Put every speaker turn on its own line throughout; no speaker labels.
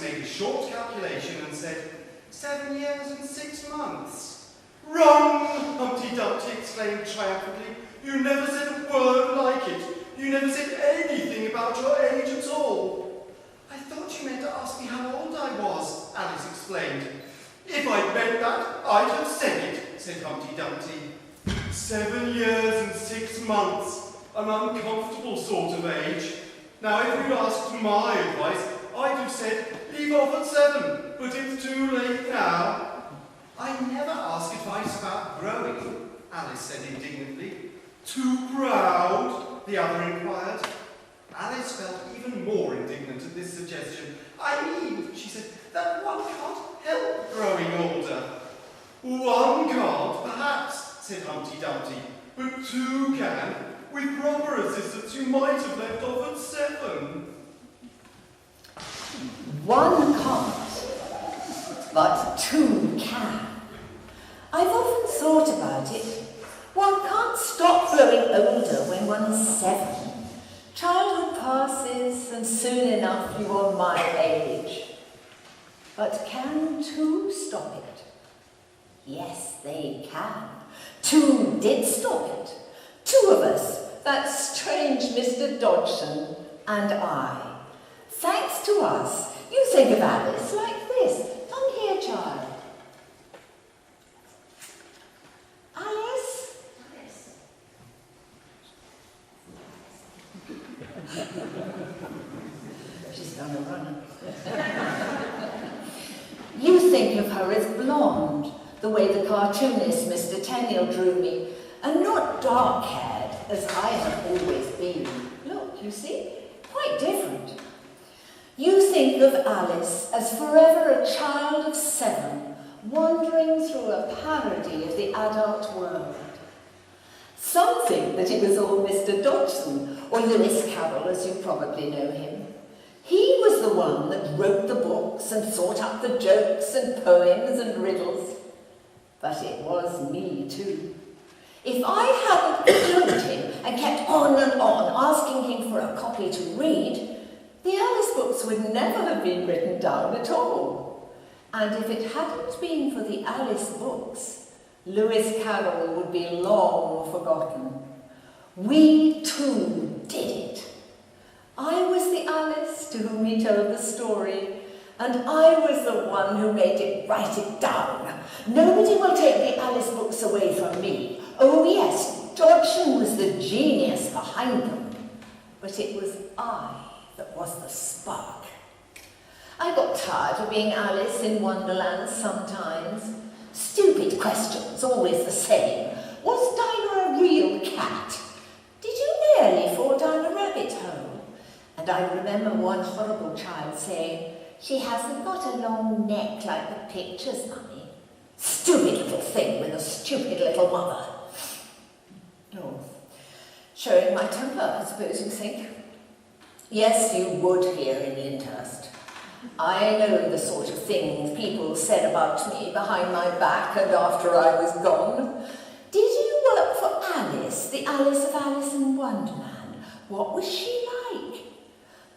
made a short calculation and said, 7 years and 6 months. Wrong! Humpty Dumpty exclaimed triumphantly. You never said a word like it. You never said anything about your age at all. I thought you meant to ask me how old I was, Alice explained. If I'd meant that, I'd have said it, said Humpty Dumpty. 7 years and 6 months, an uncomfortable sort of age. Now, if you'd asked my advice, I'd have said, leave off at 7, but it's too late now. I never ask advice about growing, Alice said indignantly. Too proud? The other inquired. Alice felt even more indignant at this suggestion. I mean, she said, that one can't help growing older. One can't, perhaps, said Humpty Dumpty, but 2 can. With proper assistance, you might have left off at 7.
One can't, but 2 can. I've often thought about it. One can't stop growing older when one's 7. Childhood passes, and soon enough you are my age. But can 2 stop it? Yes, they can. 2 did stop it. 2 of us, that strange Mr. Dodgson and I. Thanks to us, you think of Alice like this. Come here, child. Alice? She's done a run. You think of her as blonde, the way the cartoonist Mr. Tenniel drew me, and not dark-haired, as I have always been. Look, you see, quite different. You think of Alice as forever a child of 7, wandering through a parody of the adult world. Some think that it was all Mr. Dodgson, or Lewis Carroll, as you probably know him. He was the one that wrote the books and thought up the jokes and poems and riddles. But it was me too. If I hadn't clubbed him and kept on and on asking him for a copy to read, the Alice books would never have been written down at all. And if it hadn't been for the Alice books, Lewis Carroll would be long forgotten. We too did it. I was the Alice to whom he told the story, and I was the one who made it write it down. Nobody will take the Alice books away from me. Oh yes, Dodgson was the genius behind them, but it was I that was the spark. I got tired of being Alice in Wonderland sometimes. Stupid questions, always the same. Was Dinah a real cat? Did you nearly fall down a rabbit hole? And I remember one horrible child saying, she hasn't got a long neck like the pictures, Mummy. Stupid little thing with a stupid little mother. Oh, showing my temper, I suppose you think. Yes, you would here in Lyndhurst. I know the sort of things people said about me behind my back and after I was gone. Did you work for Alice, the Alice of Alice in Wonderland? What was she like?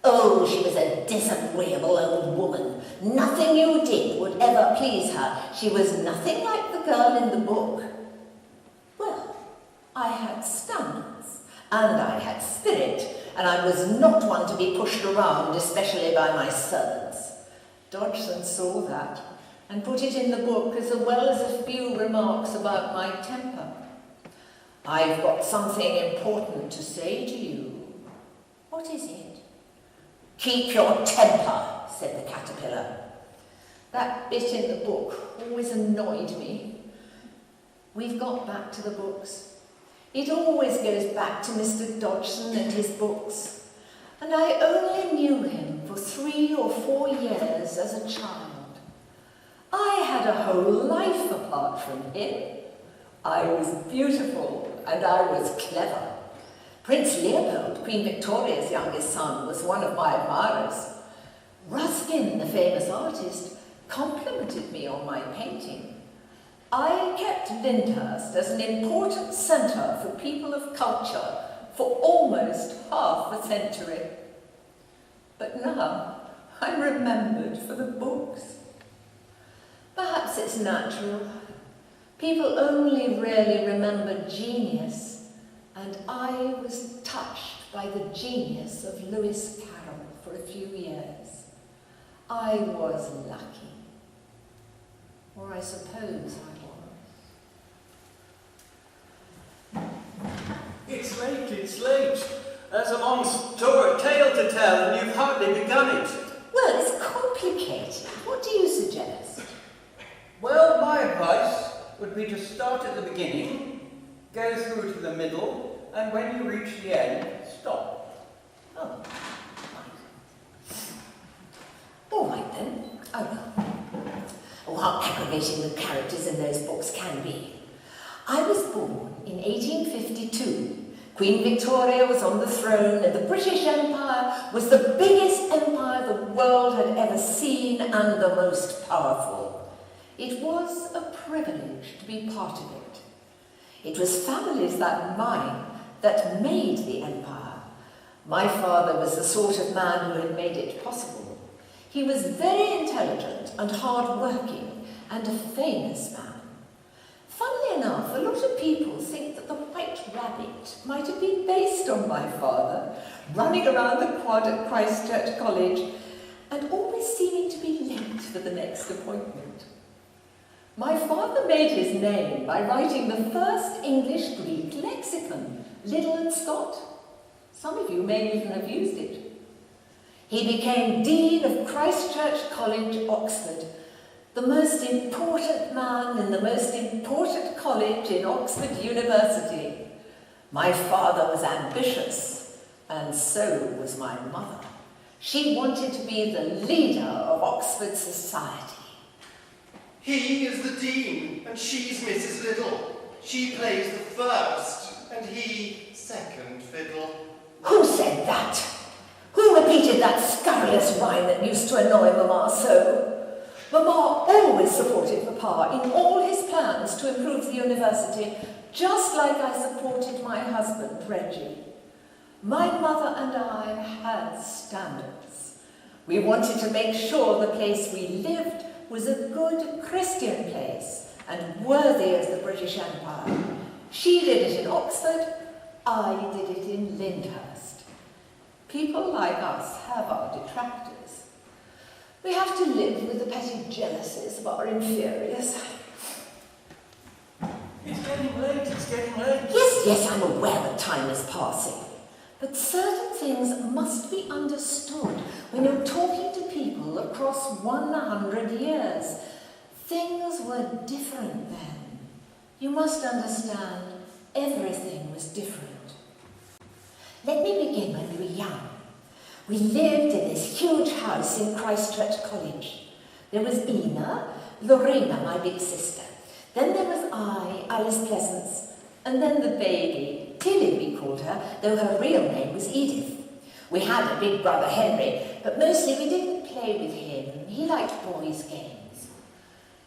Oh, she was a disagreeable old woman. Nothing you did would ever please her. She was nothing like the girl in the book. Well, I had standards, and I had spirit, and I was not one to be pushed around, especially by my servants. Dodgson saw that, and put it in the book as well as a few remarks about my temper. I've got something important to say to you. What is it? Keep your temper, said the caterpillar. That bit in the book always annoyed me. We've got back to the books. It always goes back to Mr. Dodgson and his books. And I only knew him for 3 or 4 years as a child. I had a whole life apart from him. I was beautiful and I was clever. Prince Leopold, Queen Victoria's youngest son, was one of my admirers. Ruskin, the famous artist, complimented me on my painting. I kept Lyndhurst as an important centre for people of culture for almost half a century. But now, I'm remembered for the books. Perhaps it's natural. People only really remember genius, and I was touched by the genius of Lewis Carroll for a few years. I was lucky. Or I suppose I was.
It's late. There's a long tale to tell, and you've hardly begun it.
Well, it's complicated. What do you suggest?
Well, my advice would be to start at the beginning, go through to the middle, and when you reach the end, stop.
Oh, all right then. Oh well. Oh, how aggravating the characters in those books can be. I was born in 1852. Queen Victoria was on the throne, and the British Empire was the biggest empire the world had ever seen and the most powerful. It was a privilege to be part of it. It was families like mine that made the empire. My father was the sort of man who had made it possible. He was very intelligent and hard-working and a famous man. Funnily enough, a lot of people think that the White Rabbit might have been based on my father, running around the quad at Christ Church College and always seeming to be late for the next appointment. My father made his name by writing the first English-Greek lexicon, Liddell and Scott. Some of you may even have used it. He became Dean of Christ Church College, Oxford, the most important man in the most important college in Oxford University. My father was ambitious, and so was my mother. She wanted to be the leader of Oxford society.
He is the Dean, and she's Mrs. Liddell. She plays the first, and he second fiddle.
Who said that? Who repeated that scurrilous rhyme that used to annoy Mamma so? Mamma always supported Papa in all his plans to improve the university, just like I supported my husband, Reggie. My mother and I had standards. We wanted to make sure the place we lived was a good Christian place and worthy of the British Empire. She did it in Oxford, I did it in Lyndhurst. People like us have our detractors. We have to live with the petty jealousies of our inferiors.
It's getting late.
Yes, I'm aware that time is passing. But certain things must be understood when you're talking to people across 100 years. Things were different then. You must understand, everything was different. Let me begin when we were young. We lived in this huge house in Christ Church College. There was Ina, Lorena, my big sister. Then there was I, Alice Pleasance, and then the baby, Tilly we called her, though her real name was Edith. We had a big brother Henry, but mostly we didn't play with him. He liked boys' games.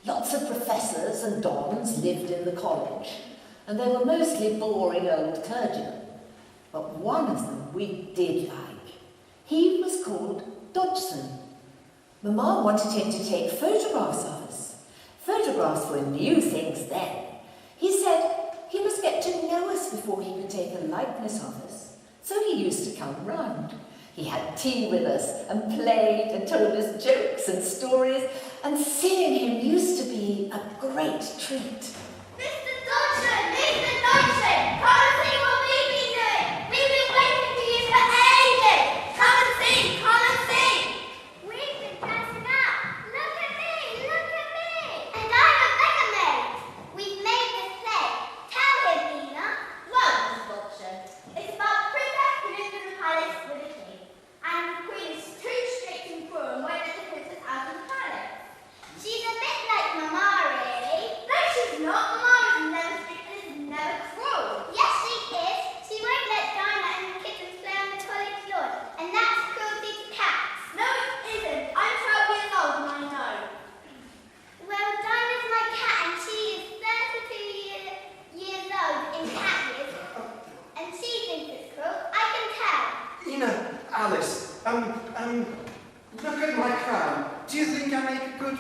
Lots of professors and dons lived in the college, and they were mostly boring old clergymen. But one of them we did like. He was called Dodgson. Mamma wanted him to take photographs of us. Photographs were new things then. He said he must get to know us before he could take a likeness of us. So he used to come round. He had tea with us and played and told us jokes and stories, and seeing him used to be a great treat.
Mr. Dodgson! Mr. Dodgson! Come and see what we've been doing! We've been waiting for you for ages! Come and see! Come and see! We've been dressing up! Look at me! Look at me! And I'm a beggar maid! We've made this play. Tell him, Nina. Well, Mr. Dodgson, it's about a princess who lives in the palace with a king. And the queen is too strict and cruel and won't let the princess out of the palace. She's a bit like Mamma, really. No, she's not. Mamma is never strict and is never cruel. Yes, she is. She won't let Dinah and the kittens play on the college lawn, and that's cruelty to cats. No, it isn't. I'm 12 years old and I know. Well, Dinah's my cat, and she is 32 years old in cat years, and she thinks it's cruel. I can tell.
Ina, Alice, look at my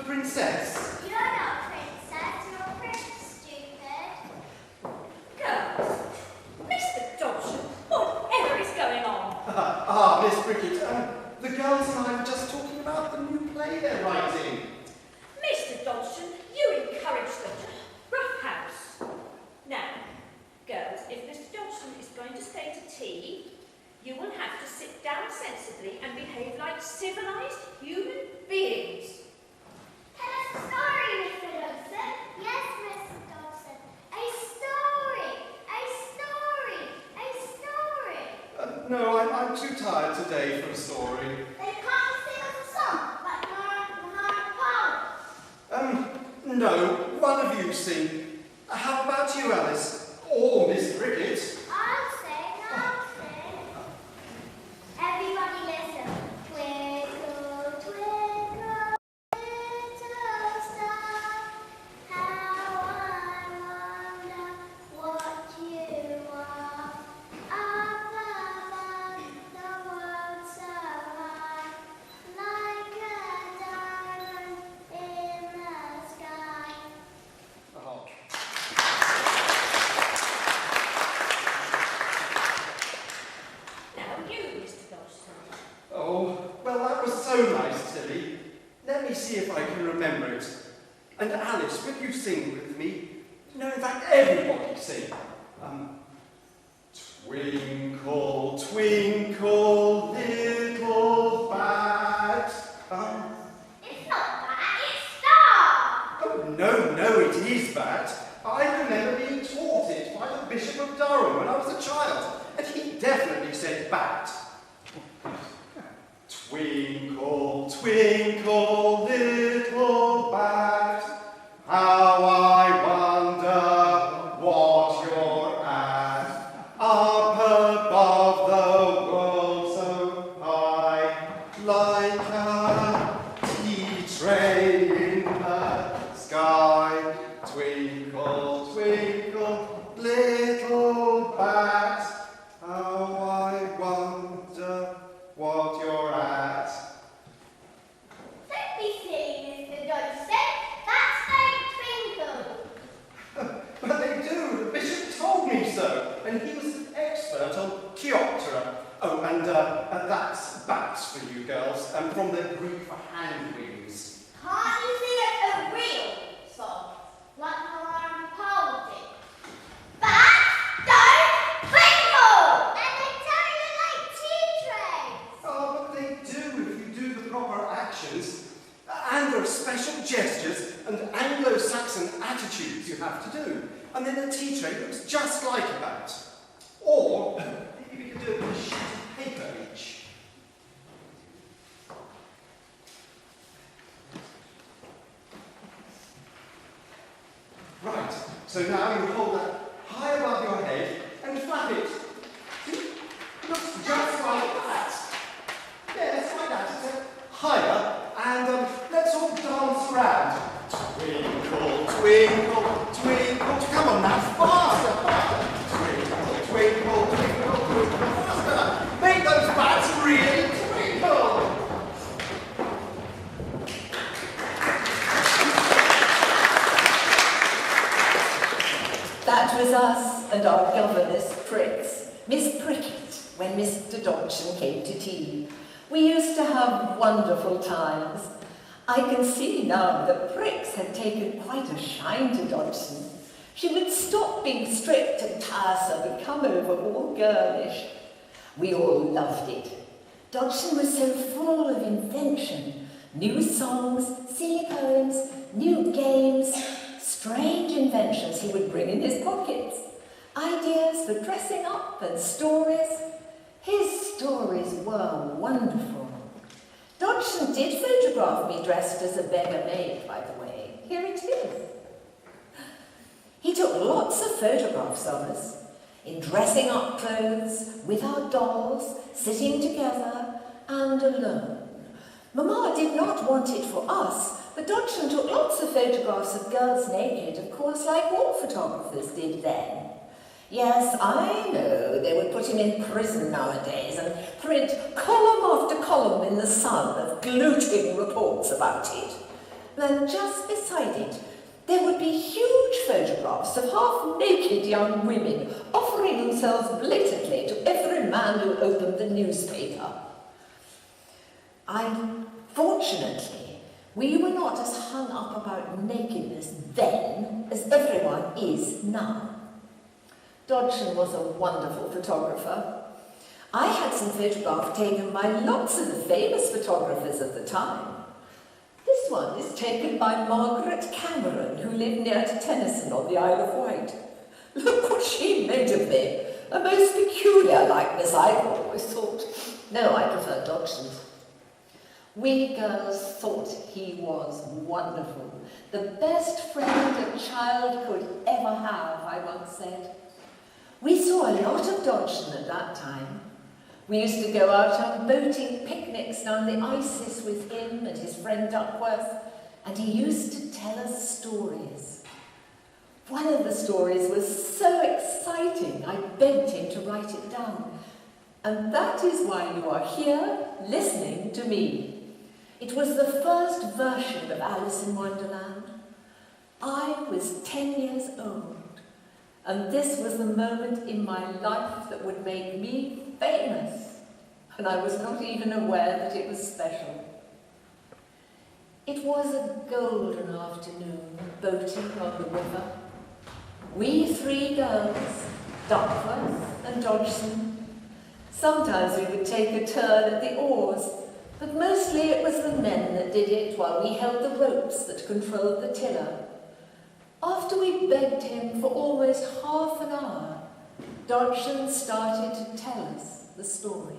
princess.
You're not princess, you're prince, stupid.
Girls, Mr. Dodson, whatever is going on?
Miss Cricket, the girls and I were just talking about the new play they're writing.
Mr. Dodson, you encourage them to roughhouse. Now, girls, if Mr. Dodson is going to stay to tea, you will have to sit down sensibly and behave like civilised human beings.
Tell us a story, Mr. Dodson. Yes, Mr. Dodson. A story, a story, a story.
No, I'm too tired today for a story.
Then can't you sing us a song, like Power?
No, one of you sing. How about you, Alice? Or Miss Cricket?
I'll sing. Everybody listen. Twinkle, twinkle, little star, how I wonder what you are. Up above the world so high, like a diamond in the sky.
Oh.
Now you, Mr. Dodson.
Oh, well, that was so nice, Tilly. Let me see if I can remember it. And Alice, will you sing with me? No, in fact, everybody sing. Twinkle, twinkle, little bat.
It's not that, it's star.
Oh, no, it is bat. I remember being taught it by the Bishop of Durham when I was a child, and he definitely said bat. Twinkle, twinkle, little bat, how I wonder what you're at. Up above the world so high, like a tea tray in the sky. Twinkle, twinkle, little bat, how I wonder what you're at.
Don't be silly, Mr. Dodson. That's no twinkle.
But they do. The bishop told me so, and he was an expert on Chiroptera. Oh, and that's bats for you girls, from the Greek for hand wings.
Can't you sing a real song? Like Mariah Paul did? Bats don't twinkle! And they turn you like tea trays.
Oh, but they do if you do the proper actions. And there are special gestures and Anglo-Saxon attitudes you have to do. And then the tea tray looks just like a bat. Or maybe we could do it with a sheet of paper each. Right, so now you hold that high above your head and flap it. See? It looks just like that. Yes, like that. It's higher, and let's all dance around. Twinkle, twinkle, twinkle. Come on now, faster, faster. Twinkle, twinkle, twinkle, twinkle, faster. Make those bats really twinkle.
That was us and our governess, Pricks, Miss Prickett, when Mr. Dodson came to tea. We used to have wonderful times. I can see now that Pricks had taken quite a shine to Dodson. She would stop being strict and tiresome and come over all girlish. We all loved it. Dodson was so full of invention. New songs, silly poems, new games, strange inventions he would bring in his pockets. Ideas for dressing up and stories. His stories were wonderful. Dodson did photograph me dressed as a beggar maid, by the way. Here it is. He took lots of photographs of us, in dressing up clothes, with our dolls, sitting together, and alone. Mamma did not want it for us, but Dodson took lots of photographs of girls naked, of course, like all photographers did then. Yes, I know, they would put him in prison nowadays and print column after column in the Sun of gloating reports about it. then just beside it there would be huge photographs of half-naked young women offering themselves blatantly to every man who opened the newspaper. Unfortunately, we were not as hung up about nakedness then as everyone is now. Dodgson was a wonderful photographer. I had some photographs taken by lots of the famous photographers of the time. This one is taken by Margaret Cameron, who lived near to Tennyson on the Isle of Wight. Look what she made of me. A most peculiar likeness, I've always thought. No, I prefer Dodgson's. We girls thought he was wonderful. The best friend a child could ever have, I once said. We saw a lot of Dodgson at that time. We used to go out on boating picnics down the Isis with him and his friend Duckworth, and he used to tell us stories. One of the stories was so exciting, I begged him to write it down. And that is why you are here listening to me. It was the first version of Alice in Wonderland. I was 10 years old, and this was the moment in my life that would make me famous, and I was not even aware that it was special. It was a golden afternoon, boating on the river. We three girls, Duckworth and Dodgson. Sometimes we would take a turn at the oars, but mostly it was the men that did it while we held the ropes that controlled the tiller. After we begged him for almost half an hour, Dodgson started to tell us the story.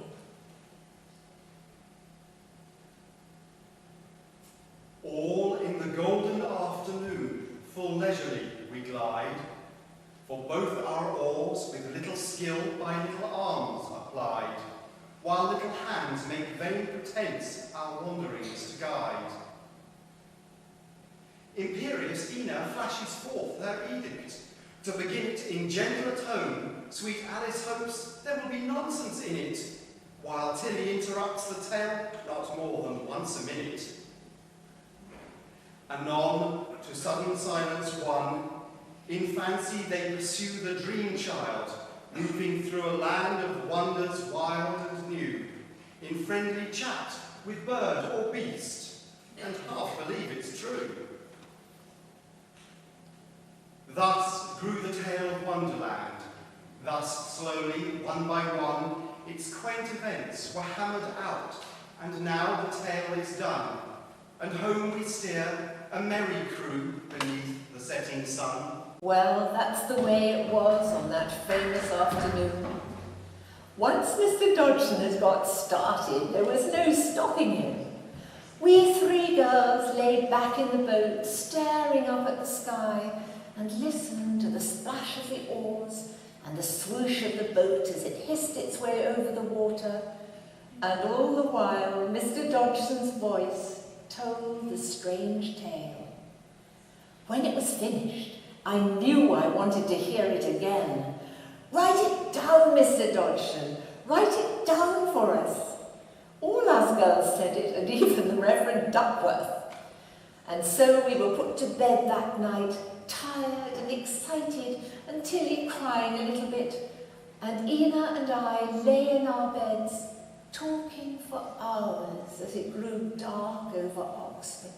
All in the golden afternoon, full leisurely we glide, for both our oars with little skill by little arms applied, while little hands make vain pretence our wanderings to guide. Imperious Ina flashes forth her edict, to begin it in gentler tone, sweet Alice hopes there will be nonsense in it, while Tilly interrupts the tale not more than once a minute. Anon, to sudden silence won, in fancy they pursue the dream child, moving through a land of wonders wild and new, in friendly chat with bird or beast, and half believe it's true. Thus grew the tale of Wonderland. Thus, slowly, one by one, its quaint events were hammered out, and now the tale is done, and home we steer, a merry crew, beneath the setting sun.
Well, that's the way it was on that famous afternoon. Once Mr. Dodgson had got started, there was no stopping him. We three girls lay back in the boat, staring up at the sky, and listened to the splash of the oars and the swoosh of the boat as it hissed its way over the water, and all the while Mr. Dodgson's voice told the strange tale. When it was finished, I knew I wanted to hear it again. Write it down, Mr. Dodgson. Write it down for us. All us girls said it, and even the Reverend Duckworth. And so we were put to bed that night, tired and excited, and Tilly crying a little bit, and Ina and I lay in our beds, talking for hours as it grew dark over Oxford.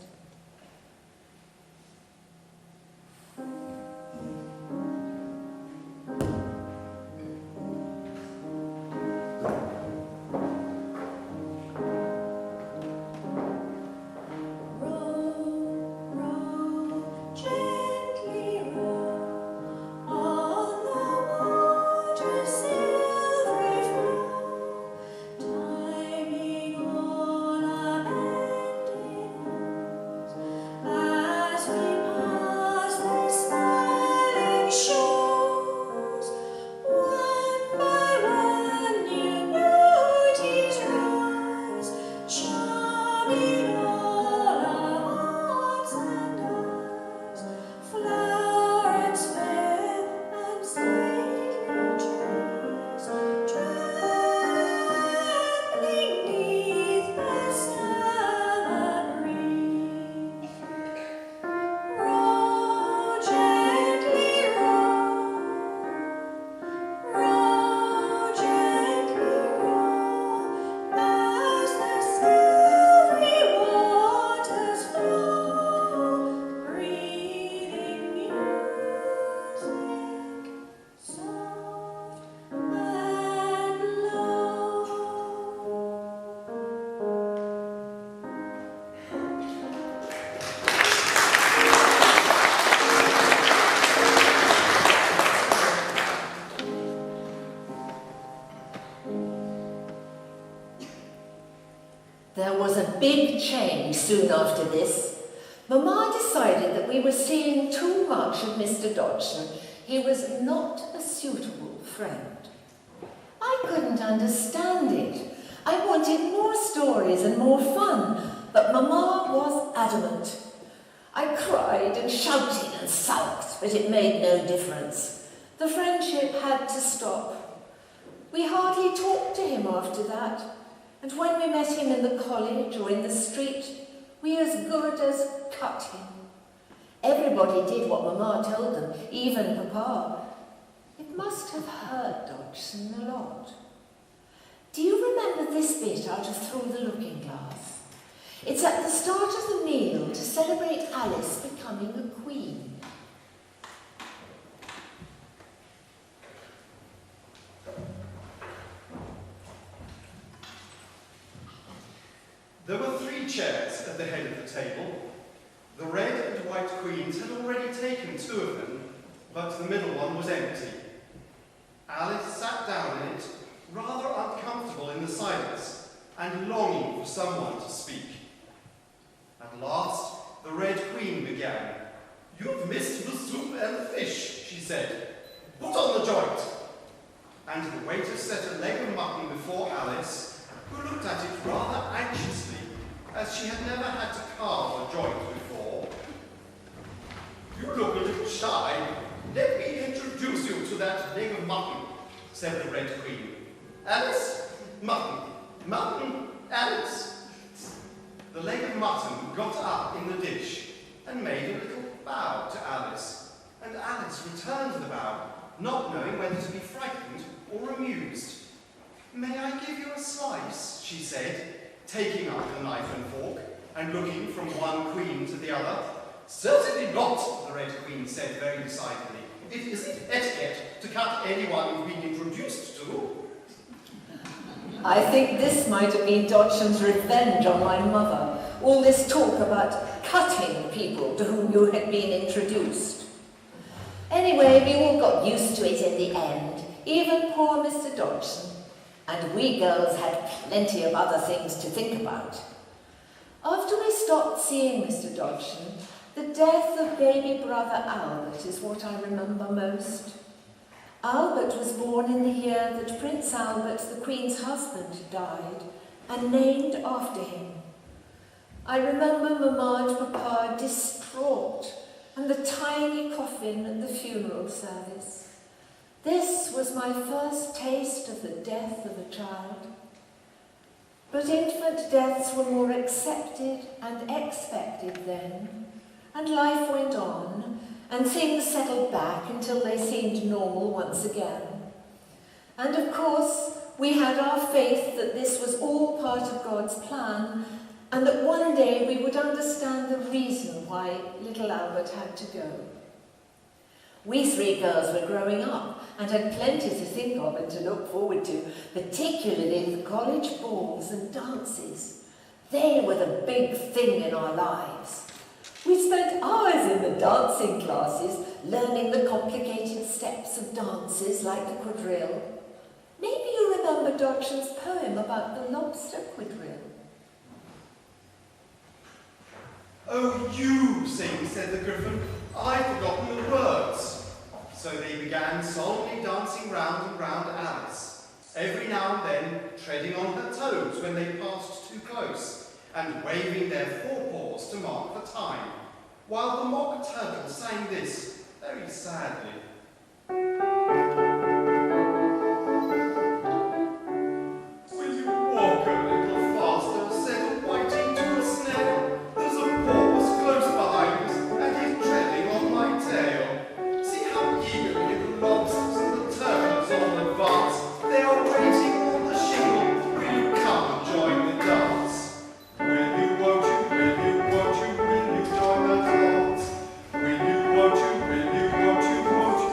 There was a big change soon after this. Mamma decided that we were seeing too much of Mr. Dodgson. He was not a suitable friend. I couldn't understand it. I wanted more stories and more fun, but Mamma was adamant. I cried and shouted and sulked, but it made no difference. The friendship had to stop. We hardly talked to him after that, and when we met him in the college or in the street, we as good as cut him. Everybody did what Mamma told them, even Papa. It must have hurt Dodgson a lot. Do you remember this bit out of Through the Looking Glass? It's at the start of the meal to celebrate Alice becoming a queen.
There were 3 chairs at the head of the table. The red and white queens had already taken 2 of them, but the middle one was empty. Alice sat down in it, rather uncomfortable in the silence, and longing for someone to speak. At last, the Red Queen began. "You've missed the soup and the fish," she said. "Put on the joint." And the waiter set a leg of mutton before Alice, who looked at it rather anxiously, as she had never had to carve a joint before. "You look a little shy. Let me introduce you to that leg of mutton," said the Red Queen. "Alice, mutton, mutton, Alice." The leg of mutton got up in the dish and made a little bow to Alice, and Alice returned the bow, not knowing whether to be frightened or amused. "May I give you a slice?" she said, taking up the knife and fork and looking from one queen to the other. "Certainly not," the Red Queen said very decidedly. "It isn't etiquette to cut anyone you've been introduced to."
I think this might have been Dodgson's revenge on my mother, all this talk about cutting people to whom you had been introduced. Anyway, we all got used to it in the end, even poor Mr. Dodgson, and we girls had plenty of other things to think about. After we stopped seeing Mr. Dodgson, the death of baby brother Albert is what I remember most. Albert was born in the year that Prince Albert, the Queen's husband, died, and named after him. I remember Mamma and Papa distraught, and the tiny coffin at the funeral service. This was my first taste of the death of a child. But infant deaths were more accepted and expected then, and life went on, and things settled back until they seemed normal once again. And of course, we had our faith that this was all part of God's plan, and that one day we would understand the reason why little Albert had to go. We 3 girls were growing up and had plenty to think of and to look forward to, particularly the college balls and dances. They were the big thing in our lives. We spent hours in the dancing classes, learning the complicated steps of dances like the quadrille. Maybe you remember Dodgson's poem about the lobster quadrille.
"Oh, you sing," said the Griffin. "I've forgotten the words." So they began solemnly dancing round and round Alice, every now and then treading on her toes when they passed too close, and waving their forepaws to mark the time, while the Mock Turtle sang this very sadly. "Will you walk a little faster?" said a whiting to a snail. "There's a pause close behind us, and he's treading on my tail. See how eagerly the lobsters and the turtles all advance. They are waiting on the shingle. Will you come and join the dance? Will you, won't you, will you, won't you, will you join the dance? Will you, won't you, will you, won't you, won't you?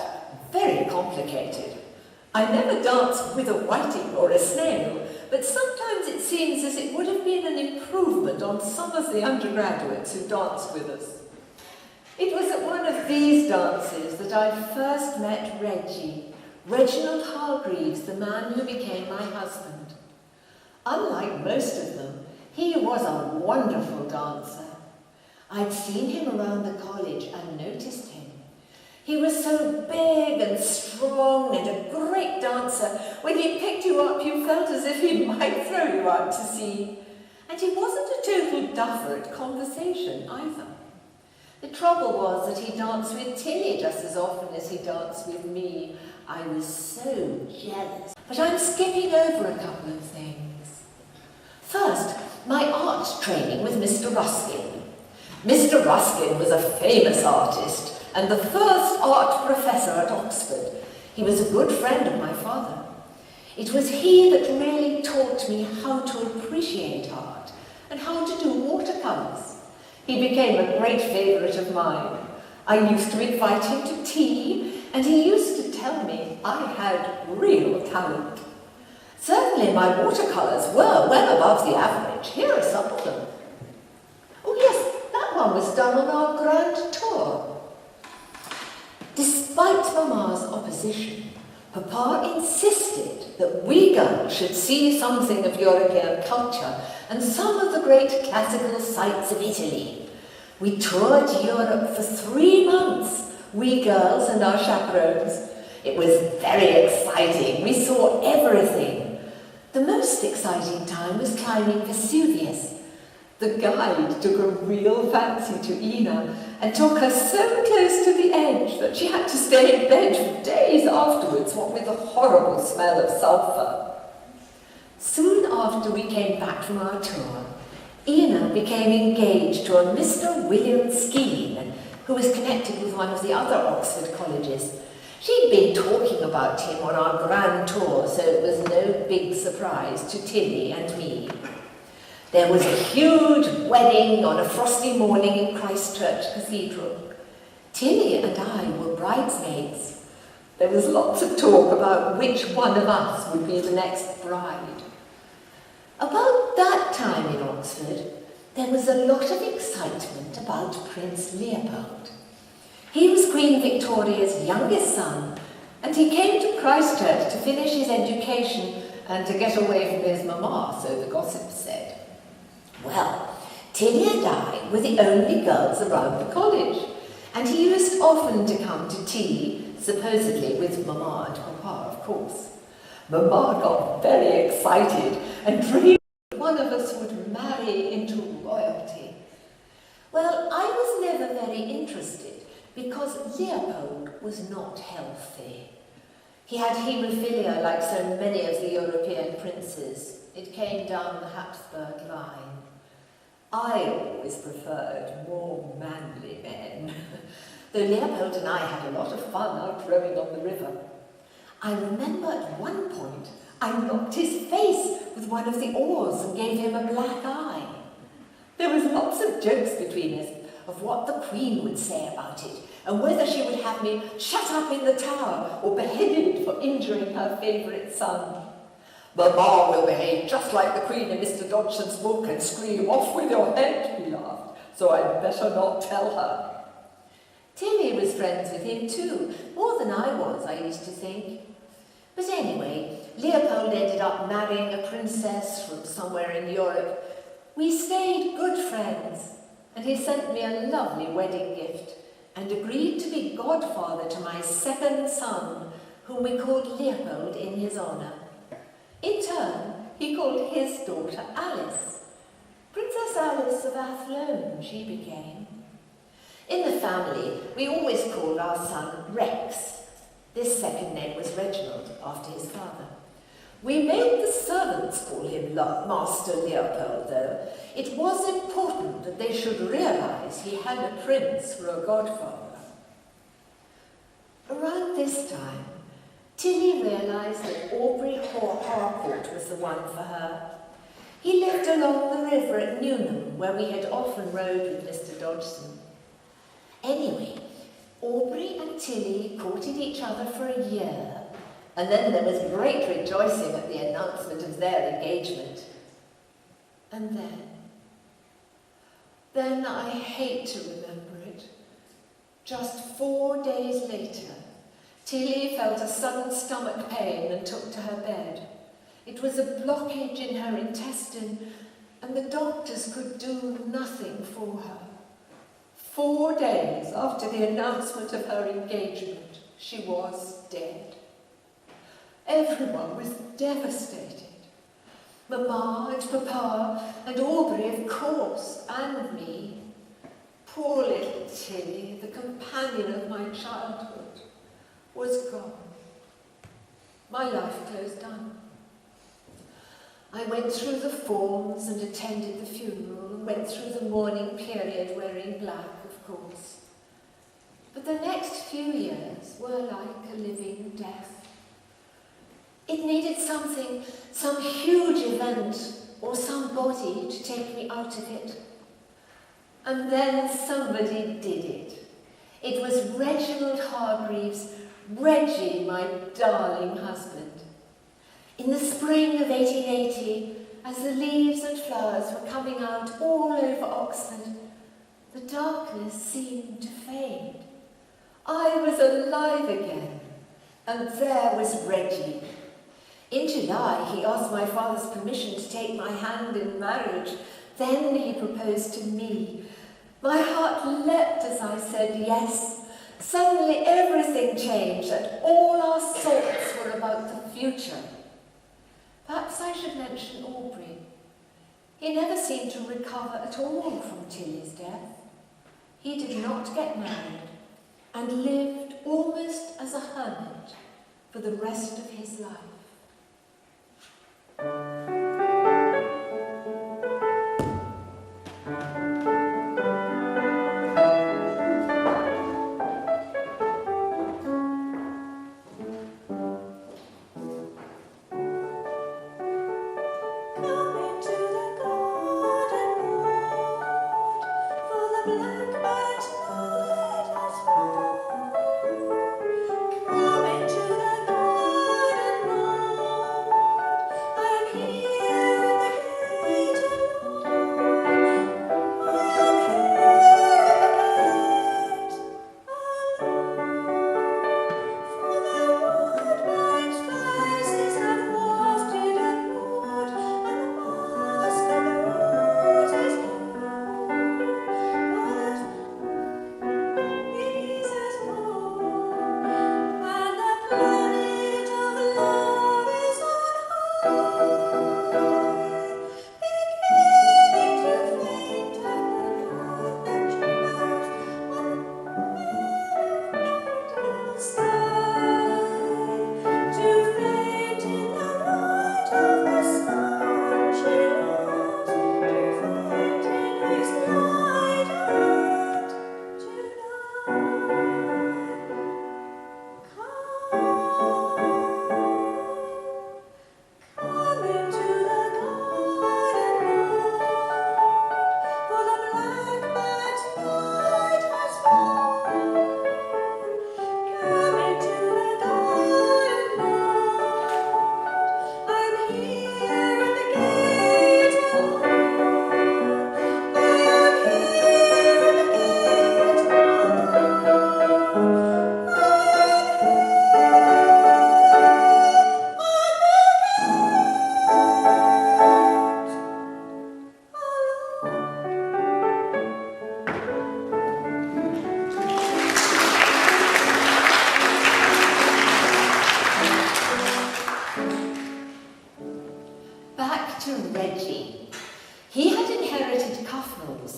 fact, very complicated. I never danced with a whiting or a snail, but sometimes it seems as it would have been an improvement on some of the undergraduates who danced with us. It was at one of these dances that I first met Reginald Hargreaves, the man who became my husband. Unlike most of them, he was a wonderful dancer. I'd seen him around the college and noticed him. He was so big and strong and a great dancer. When he picked you up, you felt as if he might throw you out to sea. And he wasn't a total duffer at conversation either. The trouble was that he danced with Tilly just as often as he danced with me. I was so jealous. But I'm skipping over a couple of things. First, my art training with Mr. Ruskin. Mr. Ruskin was a famous artist and the first art professor at Oxford. He was a good friend of my father. It was he that really taught me how to appreciate art and how to do watercolours. He became a great favourite of mine. I used to invite him to tea, and he used to tell me I had real talent. Certainly my watercolours were well above the average. Here are some of them. Oh yes, that one was done on our grand tour. Despite Mamma's opposition, Papa insisted that we girls should see something of European culture and some of the great classical sites of Italy. We toured Europe for 3 months, we girls and our chaperones. It was very exciting. We saw everything. The most exciting time was climbing Vesuvius. The guide took a real fancy to Ina and took her so close to the edge that she had to stay in bed for days afterwards, what with a horrible smell of sulphur. Soon after we came back from our tour, Ina became engaged to a Mr. William Skeen, who was connected with one of the other Oxford colleges. She'd been talking about him on our grand tour, so it was no big surprise to Tilly and me. There was a huge wedding on a frosty morning in Christchurch Cathedral. Tilly and I were bridesmaids. There was lots of talk about which one of us would be the next bride. About that time in Oxford, there was a lot of excitement about Prince Leopold. He was Queen Victoria's youngest son, and he came to Christchurch to finish his education and to get away from his mamma, so the gossip said. Well, Tilly and I were the only girls around the college, and he used often to come to tea, supposedly with Mamma and Papa, of course. Mamma got very excited and dreamed that one of us would marry into royalty. Well, I was never very interested because Leopold was not healthy. He had haemophilia like so many of the European princes. It came down the Habsburg line. I always preferred more manly men, though Leopold and I had a lot of fun out rowing on the river. I remember at one point I knocked his face with one of the oars and gave him a black eye. There was lots of jokes between us of what the Queen would say about it, and whether she would have me shut up in the tower or beheaded for injuring her favourite son. Mamma will behave just like the Queen in Mr. Dodgson's book and scream, "Off with your head," he laughed, so I'd better not tell her. Tilly was friends with him too, more than I was, I used to think. But anyway, Leopold ended up marrying a princess from somewhere in Europe. We stayed good friends, and he sent me a lovely wedding gift and agreed to be godfather to my second son, whom we called Leopold in his honour. In turn, he called his daughter Alice. Princess Alice of Athlone she became. In the family, we always called our son Rex. This second name was Reginald, after his father. We made the servants call him Master Leopold, though. It was important that they should realise he had a prince for a godfather. Around this time, Tilly realised that Aubrey Harcourt was the one for her. He lived along the river at Newnham, where we had often rowed with Mr. Dodgson. Anyway, Aubrey and Tilly courted each other for a year, and then there was great rejoicing at the announcement of their engagement. And then I hate to remember it. Just 4 days later, Tilly felt a sudden stomach pain and took to her bed. It was a blockage in her intestine, and the doctors could do nothing for her. 4 days after the announcement of her engagement, she was dead. Everyone was devastated. Mamma and Papa and Aubrey, of course, and me. Poor little Tilly, the companion of my childhood, was gone. My life closed down. I went through the forms and attended the funeral and went through the mourning period wearing black, of course. But the next few years were like a living death. It needed something, some huge event or somebody to take me out of it. And then somebody did it. It was Reginald Hargreaves, Reggie, my darling husband. In the spring of 1880, as the leaves and flowers were coming out all over Oxford, the darkness seemed to fade. I was alive again, and there was Reggie. In July, he asked my father's permission to take my hand in marriage. Then he proposed to me. My heart leapt as I said yes. Suddenly everything changed, and all our thoughts were about the future. Perhaps I should mention Aubrey. He never seemed to recover at all from Tilly's death. He did not get married and lived almost as a hermit for the rest of his life.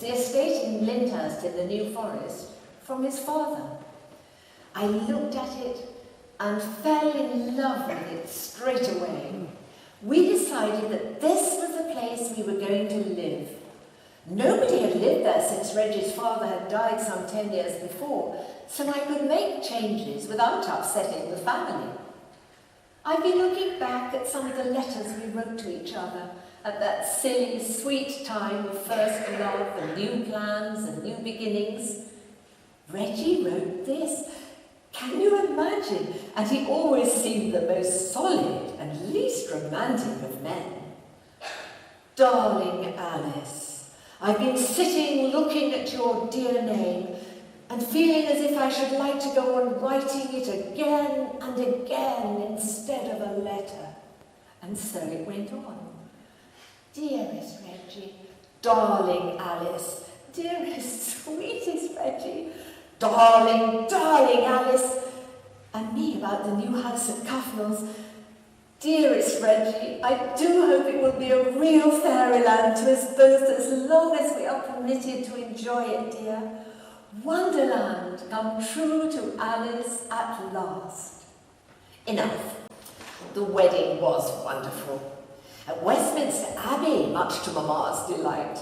the estate in Lyndhurst in the New Forest, from his father. I looked at it and fell in love with it straight away. We decided that this was the place we were going to live. Nobody had lived there since Reggie's father had died some 10 years before, so I could make changes without upsetting the family. I've been looking back at some of the letters we wrote to each other at that silly, sweet time of first love and new plans and new beginnings. Reggie wrote this. Can you imagine? And he always seemed the most solid and least romantic of men. Darling Alice, I've been sitting looking at your dear name and feeling as if I should like to go on writing it again and again instead of a letter. And so it went on. Dearest Reggie, darling Alice, dearest, sweetest Reggie, darling, darling Alice, and me about the new house at Cuffnell's. Dearest Reggie, I do hope it will be a real fairyland to us both as long as we are permitted to enjoy it, dear. Wonderland come true to Alice at last. Enough. The wedding was wonderful. At Westminster Abbey, much to Mamma's delight.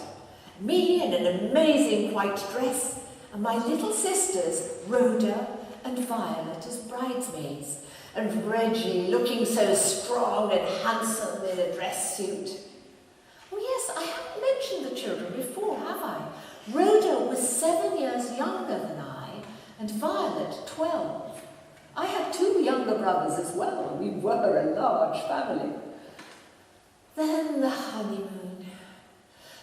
Me in an amazing white dress, and my little sisters, Rhoda and Violet, as bridesmaids, and Reggie looking so strong and handsome in a dress suit. Oh yes, I haven't mentioned the children before, have I? Rhoda was 7 years younger than I, and Violet 12. I had 2 younger brothers as well, and we were a large family. Then the honeymoon.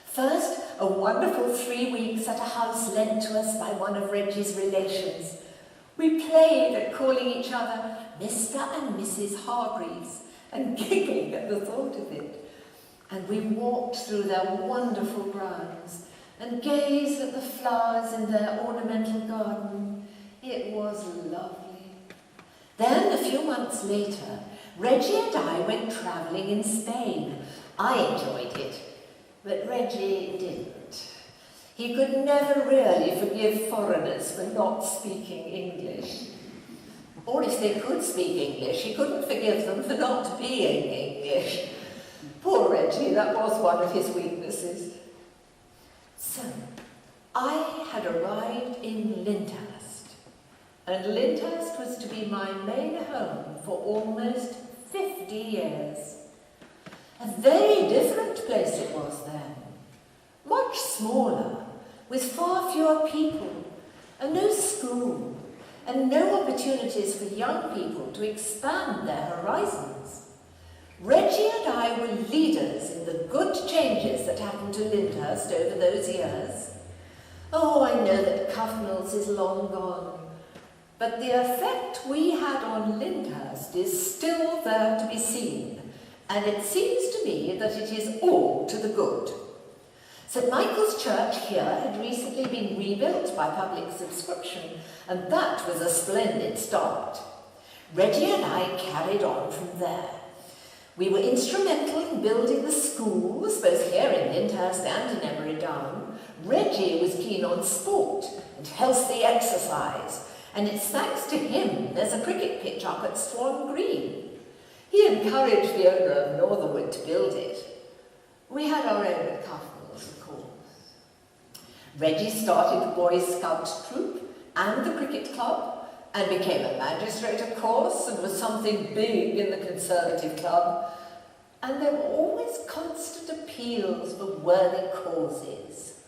First, a wonderful 3 weeks at a house lent to us by one of Reggie's relations. We played at calling each other Mr. and Mrs. Hargreaves and giggling at the thought of it. And we walked through their wonderful grounds and gazed at the flowers in their ornamental garden. It was lovely. Then, a few months later, Reggie and I went travelling in Spain. I enjoyed it, but Reggie didn't. He could never really forgive foreigners for not speaking English. Or if they could speak English, he couldn't forgive them for not being English. Poor Reggie, that was one of his weaknesses. So, I had arrived in Lyndhurst, and Lyndhurst was to be my main home for almost 50 years. A very different place it was then. Much smaller, with far fewer people, and no school, and no opportunities for young people to expand their horizons. Reggie and I were leaders in the good changes that happened to Lyndhurst over those years. Oh, I know that Cuffnell's is long gone, but the effect we had on Lyndhurst is still there to be seen, and it seems to me that it is all to the good. St. Michael's Church here had recently been rebuilt by public subscription, and that was a splendid start. Reggie and I carried on from there. We were instrumental in building the schools, both here in Lyndhurst and in Emery Down. Reggie was keen on sport and healthy exercise, and it's thanks to him there's a cricket pitch up at Swan Green. He encouraged the owner of Northerwood to build it. We had our own at Cuffnell's, of course. Reggie started the Boy Scout troop and the cricket club, and became a magistrate, of course, and was something big in the Conservative Club. And there were always constant appeals for worthy causes.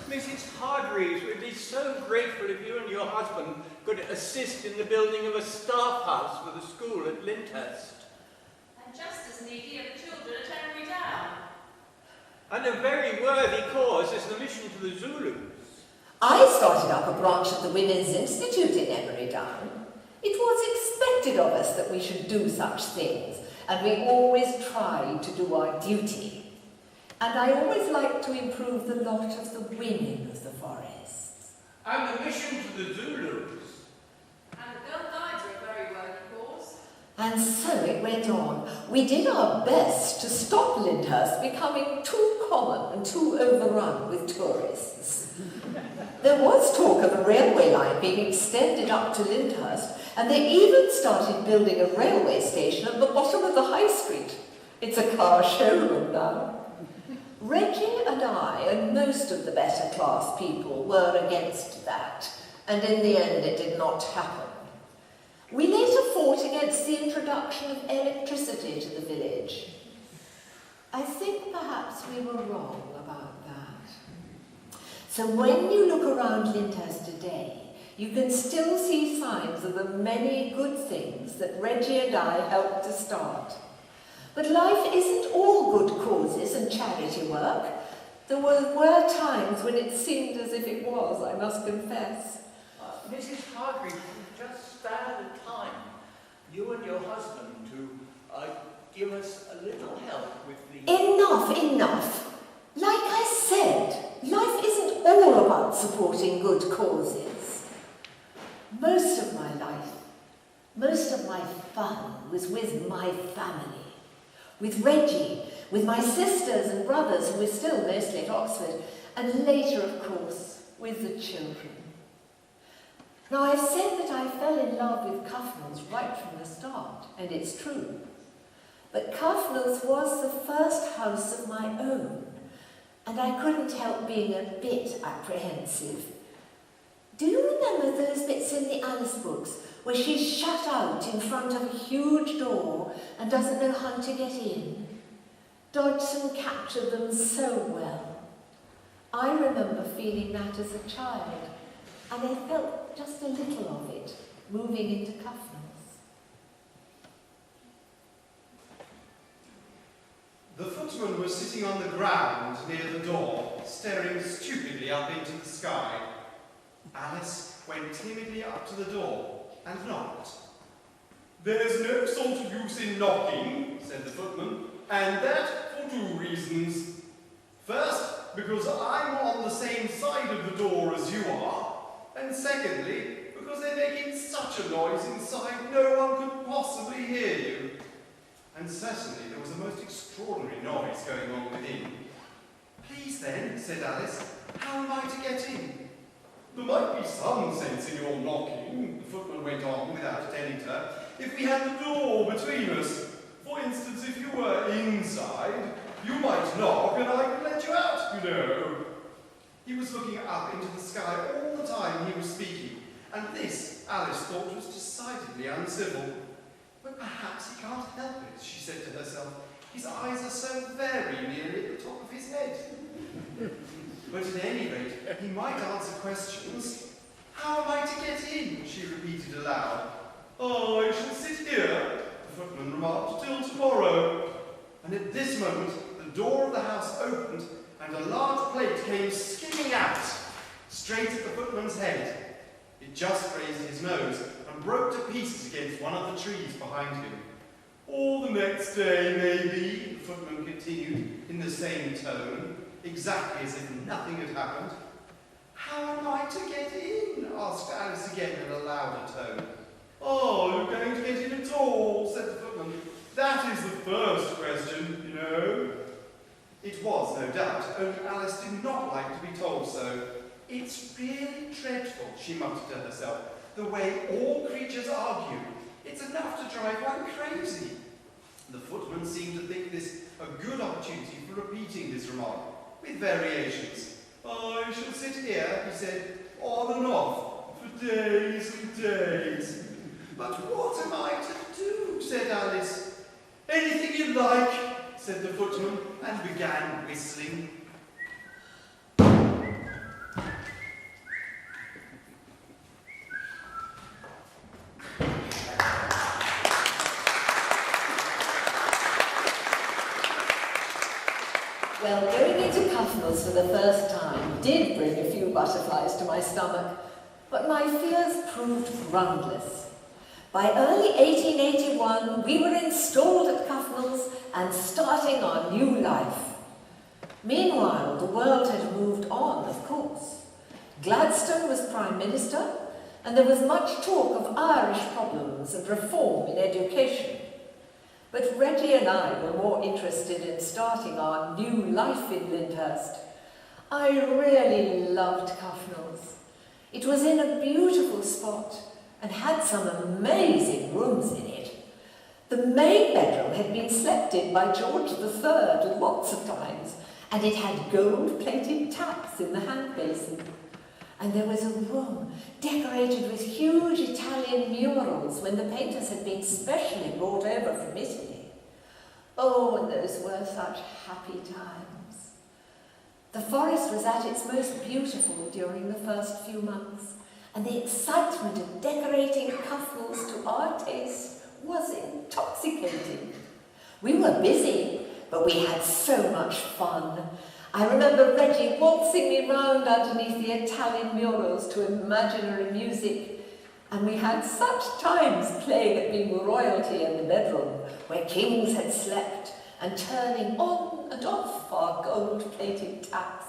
Mrs. Hargreaves would be so grateful if you and your husband could assist in the building of a staff house for the school at Lyndhurst.
And just as needy of the children at Emery Down.
And a very worthy cause is the mission to the Zulus.
I started up a branch of the Women's Institute in Emery Down. It was expected of us that we should do such things, and we always tried to do our duty. And I always liked to improve the lot of the women of the forests.
And the mission to the Zulus.
And the Girl Guides are a very worthy cause.
And so it went on. We did our best to stop Lyndhurst becoming too common and too overrun with tourists. There was talk of a railway line being extended up to Lyndhurst, and they even started building a railway station at the bottom of the high street. It's a car showroom now. Reggie and I, and most of the better class people, were against that, and in the end it did not happen. We later fought against the introduction of electricity to the village. I think perhaps we were wrong about that. So when you look around Lyndhurst today, you can still see signs of the many good things that Reggie and I helped to start. But life isn't all good causes and charity work. There were times when it seemed as if it was, I must confess.
Mrs. Hargreaves, just stand a time, you and your husband, to give us a little help with the...
Enough! Like I said, life isn't all about supporting good causes. Most of my life, most of my fun was with my family, with Reggie, with my sisters and brothers who were still mostly at Oxford, and later, of course, with the children. Now, I've said that I fell in love with Cuffnells right from the start, and it's true. But Cuffnells was the first house of my own, and I couldn't help being a bit apprehensive. Do you remember those bits in the Alice books where she's shut out in front of a huge door and doesn't know how to get in? Dodgson captured them so well. I remember feeling that as a child, and I felt just a little of it moving into Cuffnells.
The footman was sitting on the ground near the door, staring stupidly up into the sky. Alice went timidly up to the door and knocked. "There's no sort of use in knocking," said the footman, "and that for two reasons. First, because I'm on the same side of the door as you are, and secondly, because they're making such a noise inside no one could possibly hear you." And certainly there was a most extraordinary noise going on within. "Please then," said Alice, "how am I to get in?" "There might be some sense in your knocking," the footman went on without attending to her, "if we had the door between us. For instance, if you were inside, you might knock and I could let you out, you know." He was looking up into the sky all the time he was speaking, and this Alice thought was decidedly uncivil. "But perhaps he can't help it," she said to herself. "His eyes are so very nearly at the top of his head." But at any rate, he might answer questions. "How am I to get in?" she repeated aloud. "Oh, I shall sit here," the footman remarked, "till tomorrow." And at this moment, the door of the house opened, and a large plate came skimming out, straight at the footman's head. It just grazed his nose and broke to pieces against one of the trees behind him. "Or the next day, maybe," the footman continued in the same tone, exactly as if nothing had happened. "How am I to get in?" asked Alice again in a louder tone. "Oh, you're going to get in at all," said the footman. "That is the first question, you know." It was, no doubt, only Alice did not like to be told so. "It's really dreadful," she muttered to herself, "the way all creatures argue. It's enough to drive one crazy." The footman seemed to think this a good opportunity for repeating his remark, with variations. "I shall sit here," he said, "on and off, for days and days." "But what am I to do?" said Alice. "Anything you like," said the footman, and began whistling.
Well, going into Cuffnells for the first time did bring a few butterflies to my stomach, but my fears proved groundless. By early 1881, we were installed at Cuffnells and starting our new life. Meanwhile, the world had moved on, of course. Gladstone was Prime Minister, and there was much talk of Irish problems and reform in education. But Reggie and I were more interested in starting our new life in Lyndhurst. I really loved Cuffnells. It was in a beautiful spot and had some amazing rooms in it. The main bedroom had been slept in by George III lots of times, and it had gold-plated taps in the hand basin. And there was a room decorated with huge Italian murals when the painters had been specially brought over from Italy. Oh, and those were such happy times. The forest was at its most beautiful during the first few months, and the excitement of decorating Cuffles to our taste was intoxicating. We were busy, but we had so much fun. I remember Reggie waltzing me round underneath the Italian murals to imaginary music, and we had such times playing at being royalty in the bedroom, where kings had slept, and turning on and off our gold-plated taps.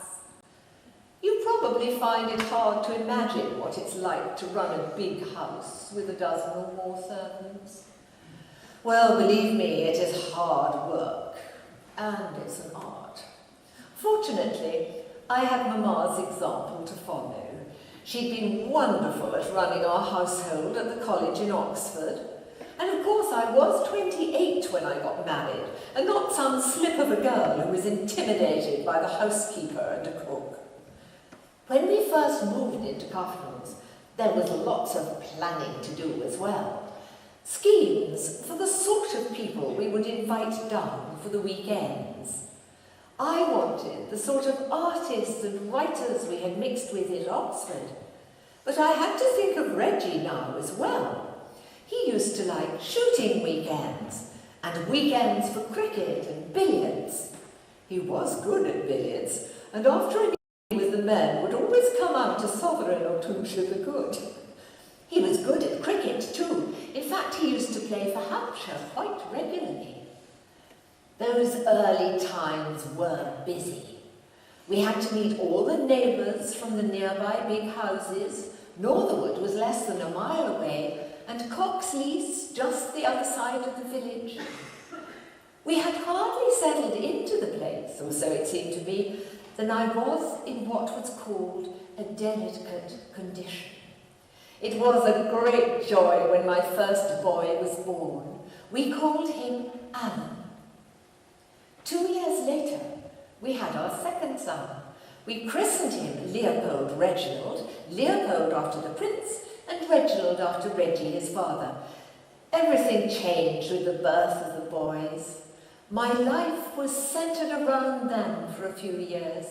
You probably find it hard to imagine what it's like to run a big house with a dozen or more servants. Well, believe me, it is hard work, and it's an art. Fortunately, I had Mamma's example to follow. She'd been wonderful at running our household at the college in Oxford. And of course I was 28 when I got married, and not some slip of a girl who was intimidated by the housekeeper and a cook. When we first moved into Cuffles, there was lots of planning to do as well. Schemes for the sort of people we would invite down for the weekends. I wanted the sort of artists and writers we had mixed with at Oxford, but I had to think of Reggie now as well. He used to like shooting weekends, and weekends for cricket and billiards. He was good at billiards, and after a meeting with the men would always come out a sovereign or two to the good. He was good at cricket too. In fact, he used to play for Hampshire quite regularly. Those early times were busy. We had to meet all the neighbours from the nearby big houses. Northerwood was less than a mile away, and Coxlease just the other side of the village. We had hardly settled into the place, or so it seemed to me, than I was in what was called a delicate condition. It was a great joy when my first boy was born. We called him Alan. 2 years later, we had our second son. We christened him Leopold Reginald, Leopold after the prince, and Reginald after Reggie, his father. Everything changed with the birth of the boys. My life was centred around them for a few years.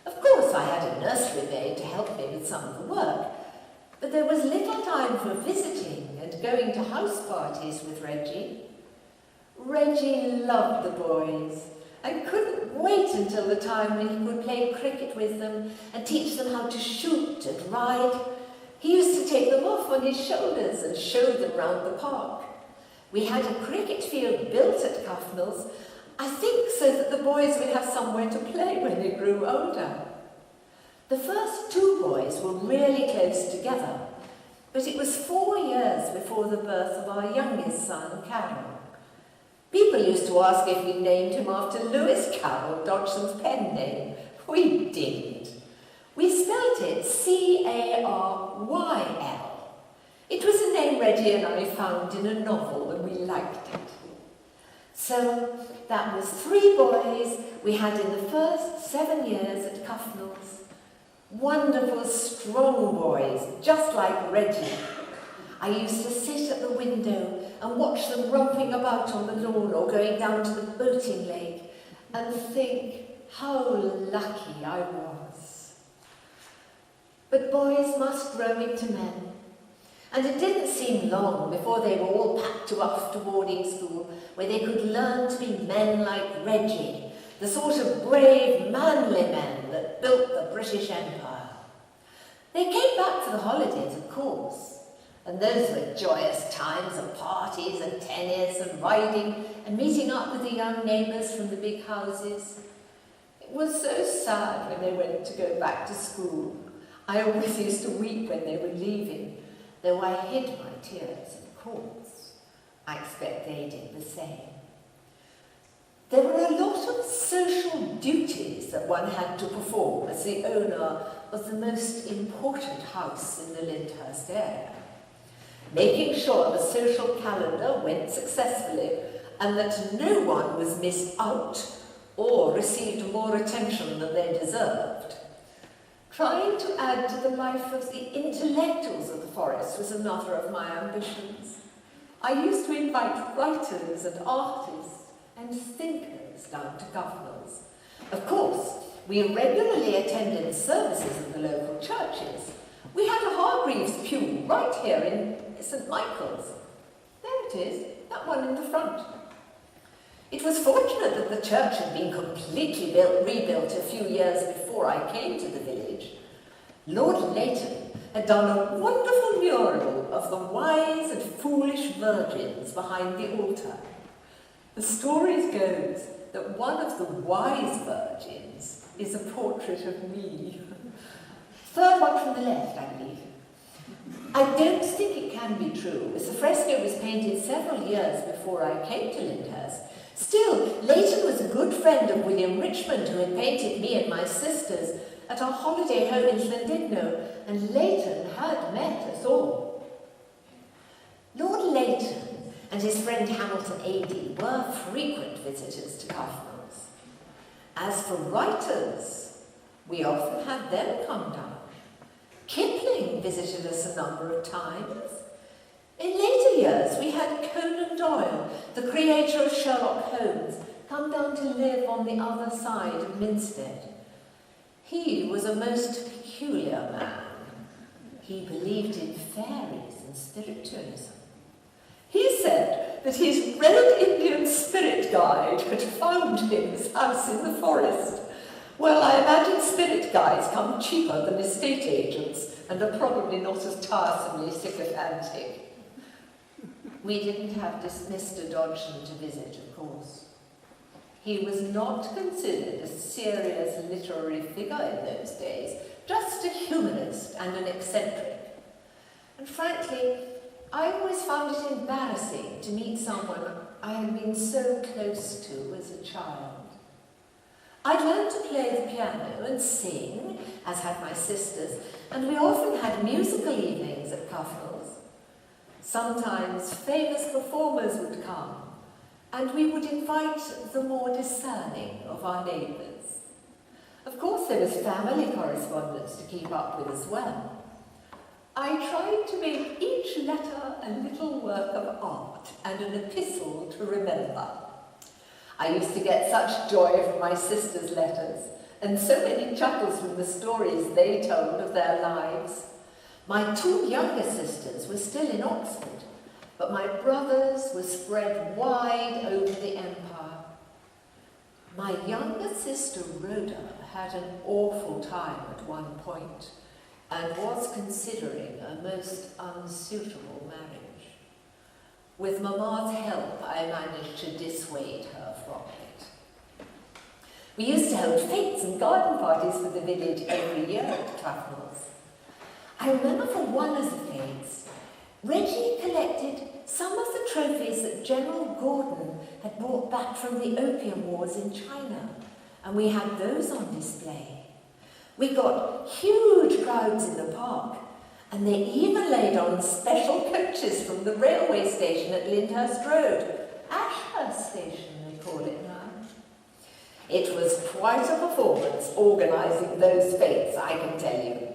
Of course, I had a nursery maid to help me with some of the work, but there was little time for visiting and going to house parties with Reggie. Reggie loved the boys and couldn't wait until the time when he could play cricket with them and teach them how to shoot and ride. He used to take them off on his shoulders and show them round the park. We had a cricket field built at Cuffles, I think so that the boys would have somewhere to play when they grew older. The first two boys were really close together, but it was 4 years before the birth of our youngest son, Carol. People used to ask if we named him after Lewis Carroll, Dodgson's pen name. We didn't. We spelt it C-A-R-Y-L. It was a name Reggie and I found in a novel and we liked it. So that was 3 boys we had in the first 7 years at Cuffles. Wonderful, strong boys, just like Reggie. I used to sit at the window and watch them romping about on the lawn or going down to the boating lake and think how lucky I was. But boys must grow into men, and it didn't seem long before they were all packed off to boarding school where they could learn to be men like Reggie, the sort of brave, manly men that built the British Empire. They came back for the holidays, of course, and those were joyous times of parties and tennis and riding and meeting up with the young neighbours from the big houses. It was so sad when they went to go back to school. I always used to weep when they were leaving, though I hid my tears, of course. I expect they did the same. There were a lot of social duties that one had to perform as the owner of the most important house in the Lyndhurst area. Making sure the social calendar went successfully and that no one was missed out or received more attention than they deserved. Trying to add to the life of the intellectuals of the forest was another of my ambitions. I used to invite writers and artists and thinkers down to Cuffles. Of course, we regularly attended services in the local churches. We had a Hargreaves pew right here in St. Michael's. There it is, that one in the front. It was fortunate that the church had been completely rebuilt a few years before I came to the village. Lord Leighton had done a wonderful mural of the wise and foolish virgins behind the altar. The story goes that one of the wise virgins is a portrait of me. Third one from the left, I believe. I don't think it can be true, as the fresco was painted several years before I came to Lyndhurst. Still, Leighton was a good friend of William Richmond, who had painted me and my sisters at our holiday home in Llandudno, and Leighton had met us all. Lord Leighton and his friend Hamilton Adie were frequent visitors to Cuffnells. As for writers, we often had them come down. Kipling visited us a number of times. In later years, we had Conan Doyle, the creator of Sherlock Holmes, come down to live on the other side of Minstead. He was a most peculiar man. He believed in fairies and spiritualism. He said that his Red Indian spirit guide had found him his house in the forest. Well, I imagine spirit guides come cheaper than estate agents and are probably not as tiresomely sycophantic. We didn't have Mr. Dodgson to visit, of course. He was not considered a serious literary figure in those days, just a humanist and an eccentric. And frankly, I always found it embarrassing to meet someone I had been so close to as a child. I'd learned to play the piano and sing, as had my sisters, and we often had musical evenings at Cuffnells. Sometimes famous performers would come, and we would invite the more discerning of our neighbours. Of course, there was family correspondence to keep up with as well. I tried to make each letter a little work of art and an epistle to remember. I used to get such joy from my sisters' letters, and so many chuckles from the stories they told of their lives. My two younger sisters were still in Oxford, but my brothers were spread wide over the empire. My younger sister Rhoda had an awful time at one point and was considering a most unsuitable marriage. With Mamma's help, I managed to dissuade her from it. We used to hold fetes and garden parties for the village every year at Cuffnells. I remember for one of the fetes, Reggie collected some of the trophies that General Gordon had brought back from the Opium Wars in China, and we had those on display. We got huge crowds in the park, and they even laid on special coaches from the railway station at Lyndhurst Road. Ashurst Station, they call it now. It was quite a performance organising those fetes, I can tell you.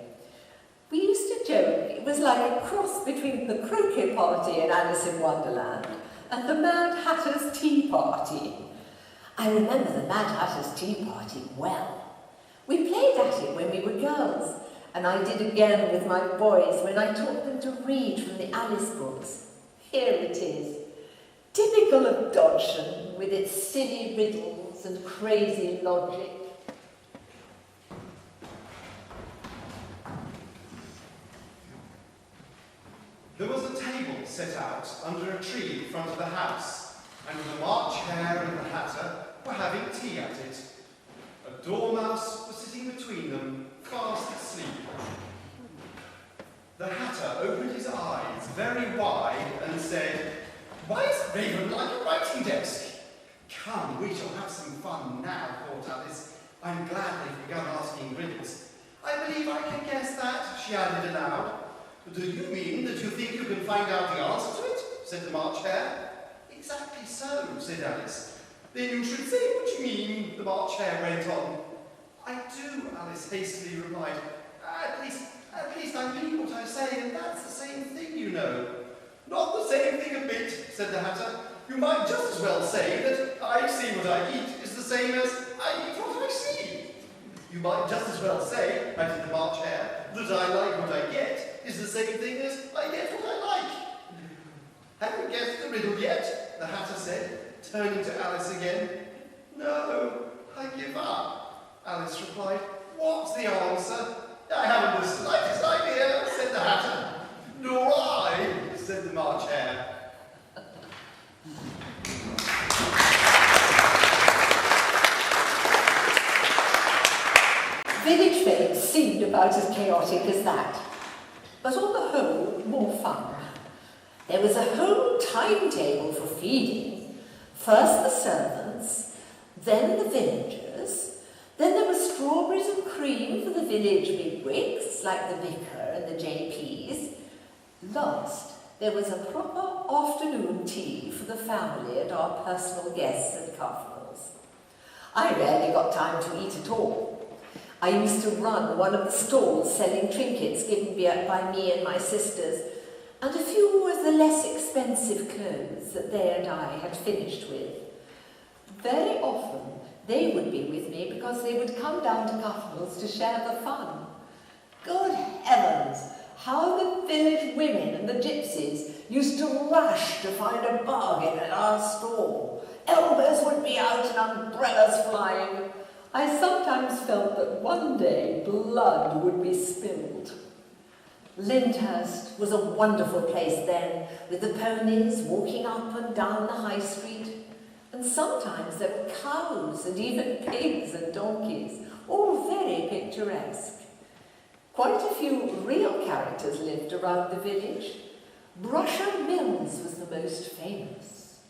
We used to joke it was like a cross between the croquet party in Alice in Wonderland and the Mad Hatter's Tea Party. I remember the Mad Hatter's Tea Party well. We played at it when we were girls, and I did again with my boys when I taught them to read from the Alice books. Here it is, typical of Dodgson, with its silly riddles and crazy logic.
There was a table set out under a tree in front of the house, and the March Hare and the Hatter were having tea at it. A dormouse was sitting between them, fast asleep. The Hatter opened his eyes very wide and said, "Why is Raven like a writing desk?" "Come, we shall have some fun now," thought Alice. "I'm glad they've begun asking riddles. I believe I can guess that," she added aloud. "Do you mean that you think you can find out the answer to it?" said the March Hare. "Exactly so," said Alice. "Then you should say what you mean," the March Hare went on. "I do," Alice hastily replied. At least I mean what I say, and that's the same thing, you know." "Not the same thing a bit," said the Hatter. "You might just as well say that I see what I eat is the same as I eat what I see." You might just as well say, added the March Hare, that I like what I get is the same thing as I get what I like. Haven't guessed the riddle yet, the Hatter said, turning to Alice again. No, I give up, Alice replied. What's the answer? I haven't the slightest idea, said the Hatter. Nor I, said the March Hare.
Village fates seemed about as chaotic as that, but on the whole, more fun. There was a whole timetable for feeding. First the servants, then the villagers, then there was strawberries and cream for the village bigwigs, like the vicar and the JPs. Last, there was a proper afternoon tea for the family and our personal guests at Cufnell's. I rarely got time to eat at all. I used to run one of the stalls selling trinkets given by me and my sisters, and a few of the less expensive clothes that they and I had finished with. Very often, they would be with me because they would come down to Cufnell's to share the fun. Good heavens, how the village women and the gypsies used to rush to find a bargain at our stall. Elbows would be out and umbrellas flying. I sometimes felt that one day blood would be spilled. Lyndhurst was a wonderful place then, with the ponies walking up and down the high street, and sometimes there were cows and even pigs and donkeys, all very picturesque. Quite a few real characters lived around the village. Brusher Mills was the most famous.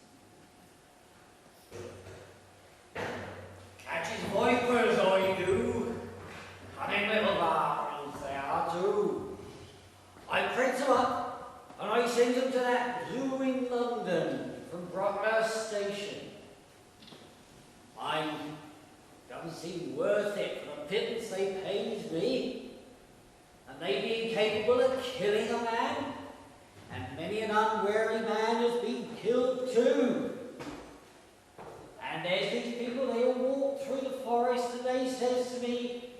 Catches vipers, I do. Cunning little barons they are too. I print them up and I send them to that zoo in London from Mellersh station. Mine doesn't seem worth it for the pittance they pays me, and they being capable of killing a man, and many an unwary man has been killed too. And there's these people, they all walk through the forest and they says to me,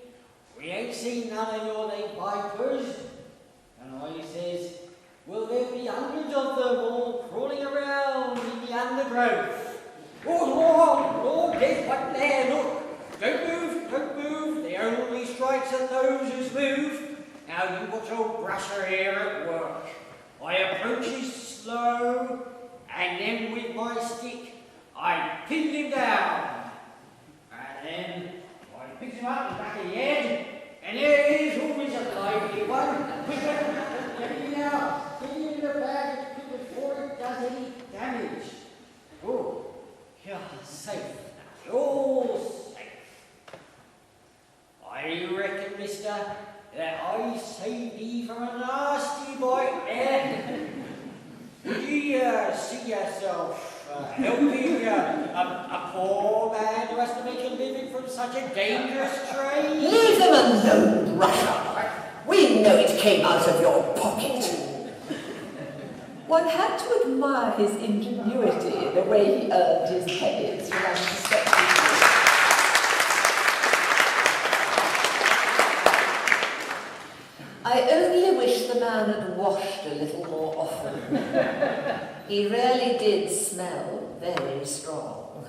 we ain't seen none of your they vipers. And I says, will there be hundreds of them all crawling around in the undergrowth? Oh, Lord, there's one there, look. Don't move, the only strikes at those who move. Now you watch old Brusher here at work. I approaches slow, and then with my stick, I pinned him down, and then I picked him up in the back of the head, and there he is, always a lively one. Get him out, get him in the bag before it does any damage. Oh, you're safe, you're safe. I reckon, mister, that I saved thee from a nasty bite there. Would you see yourself helping a poor man who has to make a living from such a dangerous trade?
Leave them alone, Brusher. We know it came out of your pocket. One had to admire his ingenuity, the way he earned his pennies from unsuspecting. I only wish the man had washed a little more often. He really did smell very strong.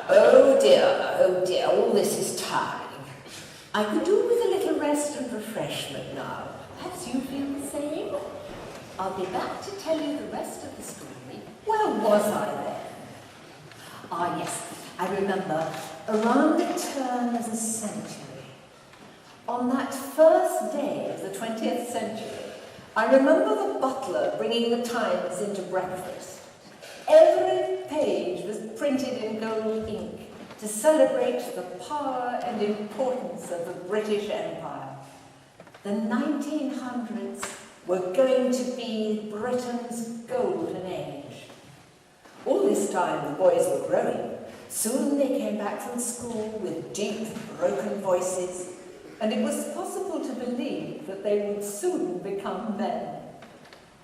Oh dear, all this is tiring. I could do with a little rest and refreshment now. Perhaps you feel the same? I'll be back to tell you the rest of the story. Where was I then? Ah yes, I remember, around the turn of the century. On that first day of the 20th century, I remember the butler bringing the Times into breakfast. Every page was printed in gold ink to celebrate the power and importance of the British Empire. The 1900s were going to be Britain's golden age. All this time the boys were growing. Soon they came back from school with deep, broken voices, and it was possible to believe that they would soon become men.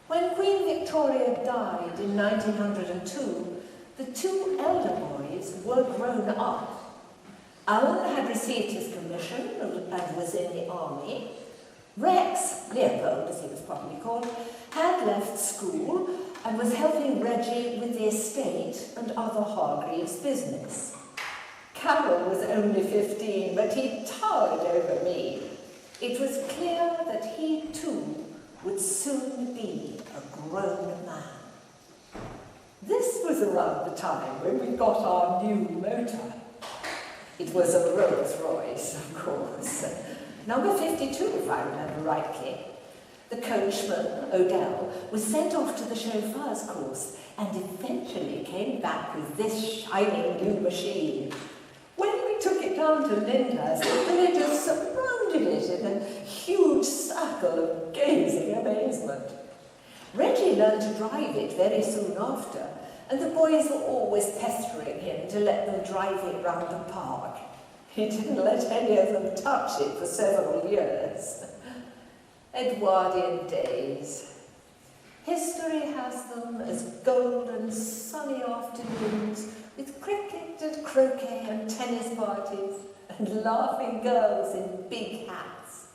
When Queen Victoria died in 1902, The two elder boys were grown up. Alan had received his commission and was in the army. Rex, Leopold as he was probably called, had left school and was helping Reggie with the estate and other Hargreaves business. Carol was only 15, but he towered over me. It was clear that he too would soon be a grown man. This was around the time when we got our new motor. It was a Rolls Royce, of course. Number 52, if I remember rightly. The coachman, Odell, was sent off to the chauffeur's course and eventually came back with this shining new machine. When we took it down to Lyndhurst, the villagers surrounded it in a huge circle of gazing amazement. Reggie learned to drive it very soon after, and the boys were always pestering him to let them drive it round the park. He didn't let any of them touch it for several years. Edwardian days. History has them as golden, sunny afternoons with cricket and croquet and tennis parties and laughing girls in big hats.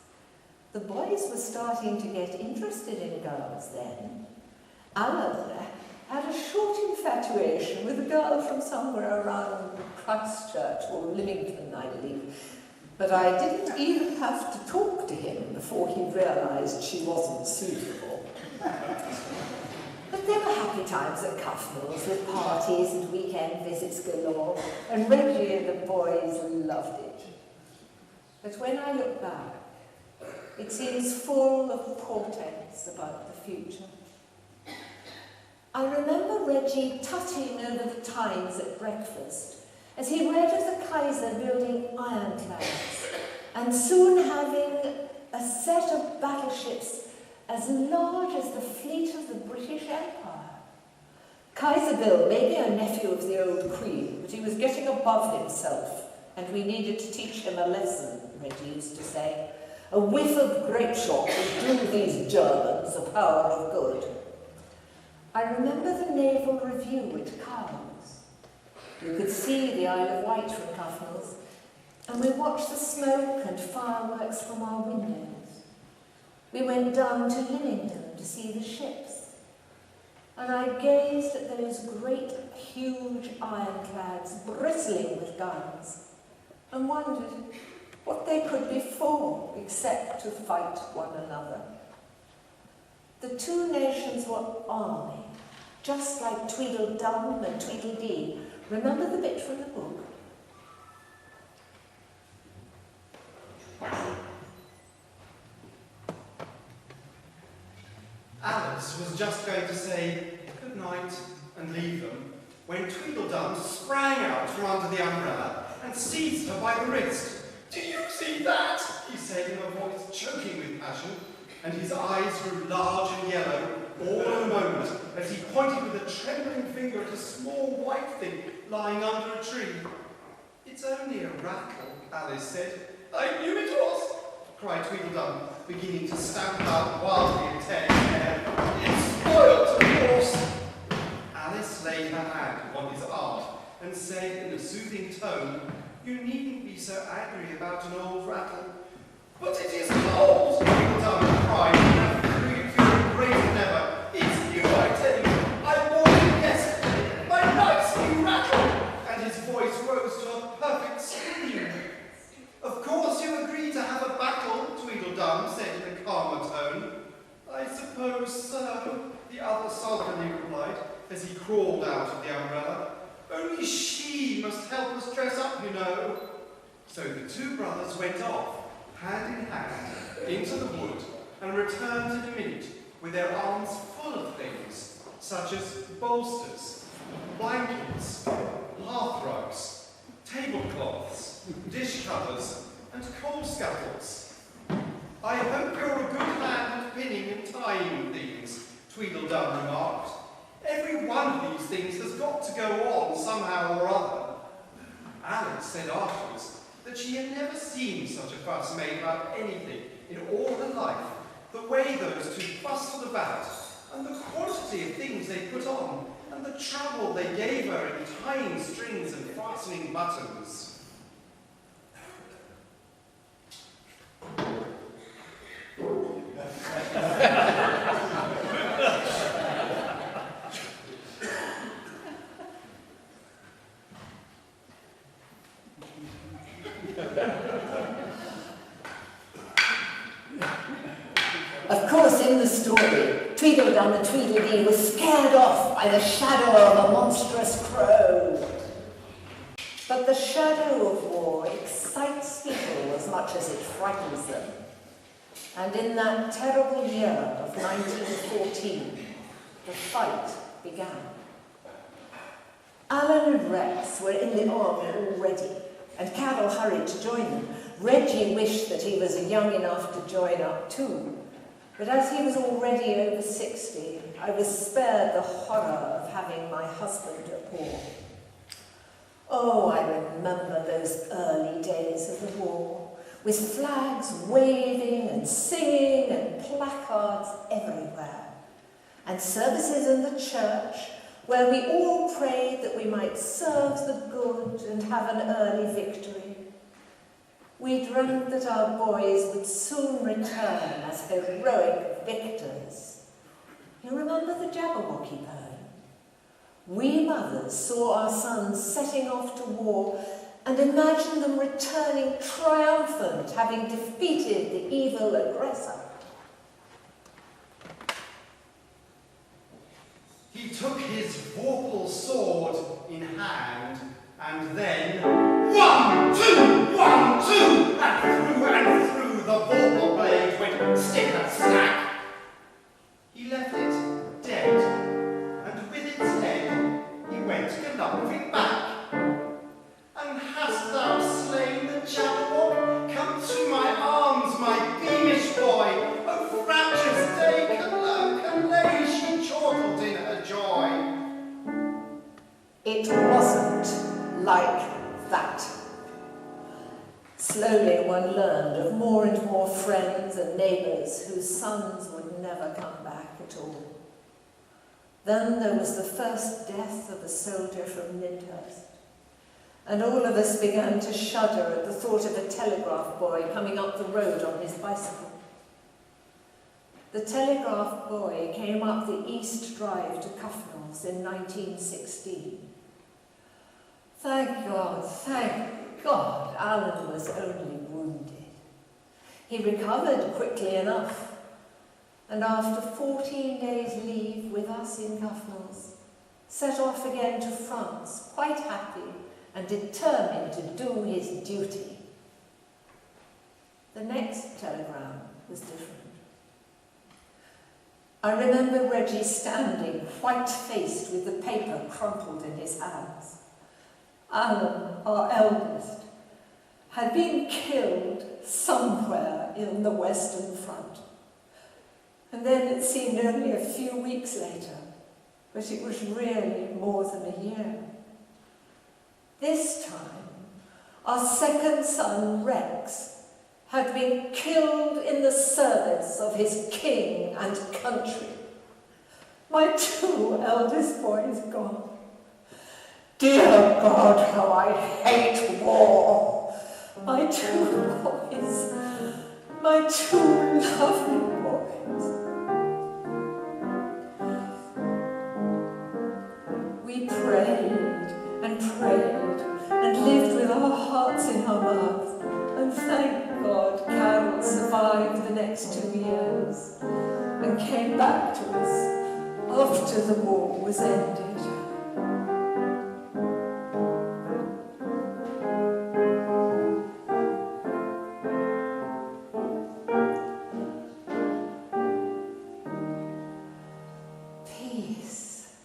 The boys were starting to get interested in girls then. Alan had a short infatuation with a girl from somewhere around Christchurch or Lymington, I believe. But I didn't even have to talk to him before he realised she wasn't suitable. But there were happy times at Cuffnell's with parties and weekend visits galore, and Reggie and the boys loved it. But when I look back, it seems full of portents about the future. I remember Reggie tutting over the Times at breakfast as he read of the Kaiser building ironclads and soon having a set of battleships as large as the fleet of the British Empire. Kaiser Bill may be a nephew of the old Queen, but he was getting above himself and we needed to teach him a lesson, Reggie used to say. A whiff of grape shot would do these Germans a power of good. I remember the Naval Review at Cowes. You could see the Isle of Wight from Cuffnell's, and we watched the smoke and fireworks from our windows. We went down to Lymington to see the ships, and I gazed at those great, huge ironclads bristling with guns, and wondered what they could be for except to fight one another. The two nations were army, just like Tweedledum and Tweedledee. Remember the bit from the book?
Alice was just going to say good night and leave them when Tweedledum sprang out from under the umbrella and seized her by the wrist. "Do you see that?" he said in a voice choking with passion, and his eyes grew large and yellow all in a moment as he pointed with a trembling finger at a small white thing lying under a tree. "It's only a rattle," Alice said. "I knew it was," cried Tweedledum, beginning to stamp out wildly at Ted's hair. "It's spoilt, of course." Alice laid her hand upon his arm and said in a soothing tone, "You needn't be so angry about an old rattle." "But it is old," Tweedledum cried, feeling greater than ever. "It's you, I tell you. I bought it yesterday. My nice new rattle." And his voice rose to a perfect scream. "Of course you agreed to have a battle," Tweedledum said in a calmer tone. "I suppose so," the other sulkily replied as he crawled out of the umbrella. "Only she must help us dress up, you know." So the two brothers went off, hand in hand, into the wood, and returned in a minute with their arms full of things, such as bolsters, blankets, hearthrugs, tablecloths, dish covers, and coal scuttles. "I hope you're a good hand at pinning and tying things," Tweedledum remarked. "Every one of these things has got to go on somehow or other." Alice said afterwards that she had never seen such a fuss made about anything in all her life. The way those two bustled about, and the quantity of things they put on, and the trouble they gave her in tying strings and fastening buttons.
Of course, in the story, Tweedledum and Tweedledee were scared off by the shadow of a monstrous crow. But the shadow of war excites people as much as it frightens them. And in that terrible year of 1914, the fight began. Alan and Rex were in the army already, and Carol hurried to join them. Reggie wished that he was young enough to join up too. But as he was already over 60, I was spared the horror of having my husband at war. Oh, I remember those early days of the war, with flags waving and singing and placards everywhere, and services in the church where we all prayed that we might serve the good and have an early victory. We dreamt that our boys would soon return as heroic victors. You remember the Jabberwocky poem? We mothers saw our sons setting off to war and imagined them returning triumphant, having defeated the evil aggressor.
He took his vorpal sword in hand, and then 1, 2, 1, 2, and through the vorpal blade went stick and snack. He left it dead, and with its head he went galumphing back. And hast thou slain the Jabberwock? Come to my arms, my beamish boy. Oh, frabjous day, callay, she chortled in her joy.
It wasn't like that. Slowly one learned of more and more friends and neighbours whose sons would never come back at all. Then there was the first death of a soldier from Lyndhurst, and all of us began to shudder at the thought of a telegraph boy coming up the road on his bicycle. The telegraph boy came up the East Drive to Cuffnells in 1916. Thank God, Alan was only wounded. He recovered quickly enough, and after 14 days' leave with us in Cuffnells, set off again to France, quite happy and determined to do his duty. The next telegram was different. I remember Reggie standing, white-faced with the paper crumpled in his hands. Alan, our eldest, had been killed somewhere in the Western Front. And then it seemed only a few weeks later, but it was really more than a year. This time, our second son, Rex, had been killed in the service of his king and country. My two eldest boys gone. Dear God, how I hate war. My two boys, my two lovely boys. We prayed and lived with our hearts in our mouths, and thank God Carol survived the next 2 years and came back to us after the war was ended. Peace.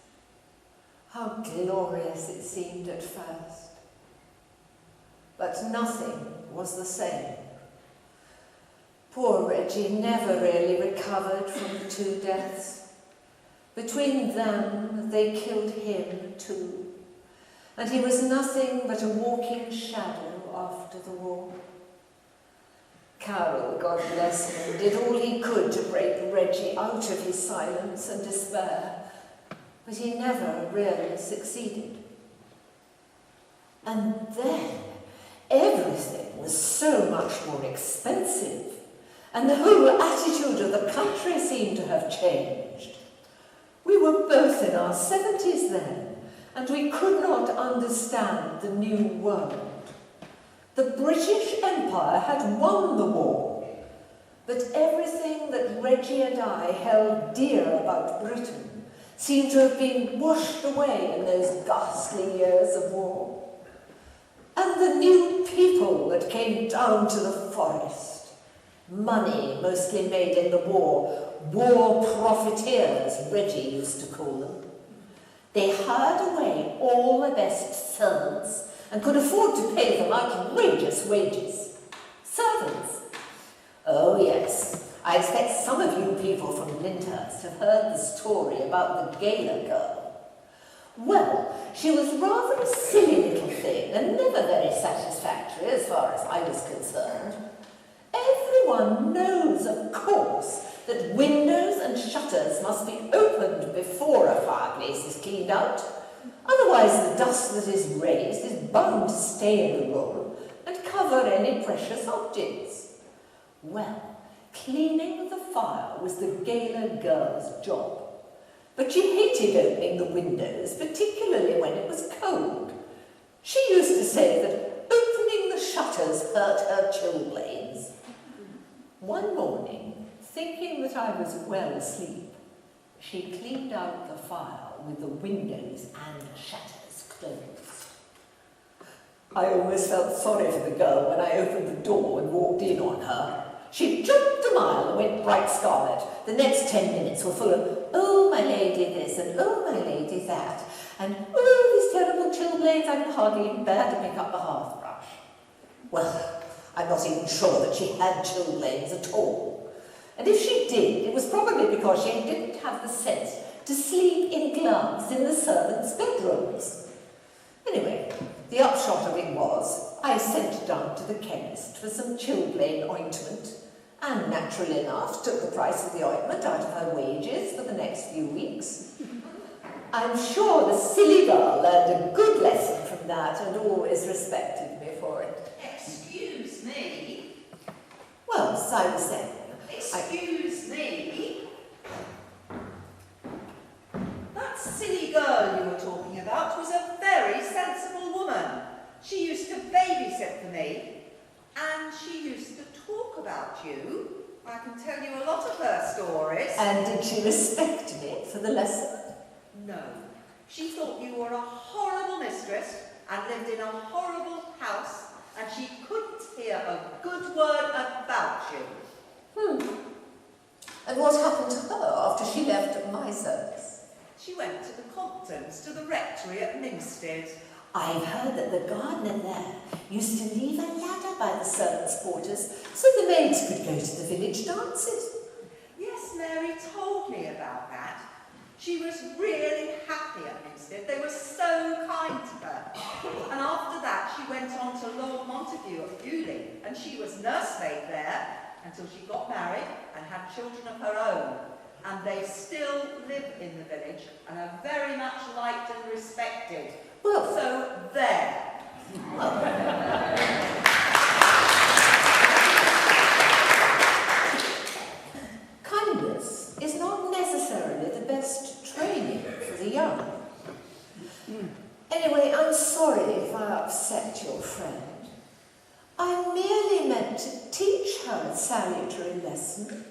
How glorious it seemed at first. But nothing was the same. Poor Reggie never really recovered from the two deaths. Between them, they killed him too, and he was nothing but a walking shadow after the war. Carol, God bless him, did all he could to break Reggie out of his silence and despair, but he never really succeeded. And then everything was so much more expensive, and the whole attitude of the country seemed to have changed. We were both in our 70s then, and we could not understand the new world. The British Empire had won the war, but everything that Reggie and I held dear about Britain seemed to have been washed away in those ghastly years of war. And the new people that came down to the forest, money mostly made in the war profiteers, Reggie used to call them. They hired away all the best servants and could afford to pay them outrageous wages. Servants. Oh yes, I expect some of you people from Lyndhurst have heard the story about the Gaylor girl. Well, she was rather a silly little thing and never very satisfactory as far as I was concerned. Everyone knows, of course, that windows and shutters must be opened before a fireplace is cleaned out. Otherwise, the dust that is raised is bound to stay in the room and cover any precious objects. Well, cleaning the fire was the Gaylor girl's job. But she hated opening the windows, particularly when it was cold. She used to say that opening the shutters hurt her chilblains. One morning, thinking that I was well asleep, she cleaned out the fire with the windows and shutters closed. I almost felt sorry for the girl when I opened the door and walked in on her. She jumped a mile and went bright scarlet. The next 10 minutes were full of, oh, my lady this, and oh, my lady that, and oh, these terrible chilblains, I can hardly even bear to pick up the hearth brush. Well, I'm not even sure that she had chilblains at all. And if she did, it was probably because she didn't have the sense to sleep in gloves in the servants' bedrooms. Anyway, the upshot of it was, I sent down to the chemist for some chilblain ointment, and naturally enough took the price of the ointment out of her wages for the next few weeks. I'm sure the silly girl learned a good lesson from that and always respected me for it.
Excuse me.
Well, as I was saying,
Excuse me. That silly girl you were talking about was a very sensible woman. She used to babysit for me, and she used to talk about you. I can tell you a lot of her stories.
And did she respect me for the lesson?
No. She thought you were a horrible mistress and lived in a horrible house, and she couldn't hear a good word about you.
And what happened to her after she left my service?
She went to the Comptons, to the rectory at Minstead.
I've heard that the gardener there used to leave a ladder by the servants' quarters so the maids could go to the village dances.
Yes, Mary told me about that. She was really happy at Minstead. They were so kind to her. And after that, she went on to Lord Montague at Ewing, and she was nursemaid there until she got married and had children of her own. And they still live in the village and are very much liked and respected.
Well,
So there.
kindness is not necessarily the best training for the young. Anyway, I'm sorry if I upset your friend. I merely meant to teach her a salutary lesson.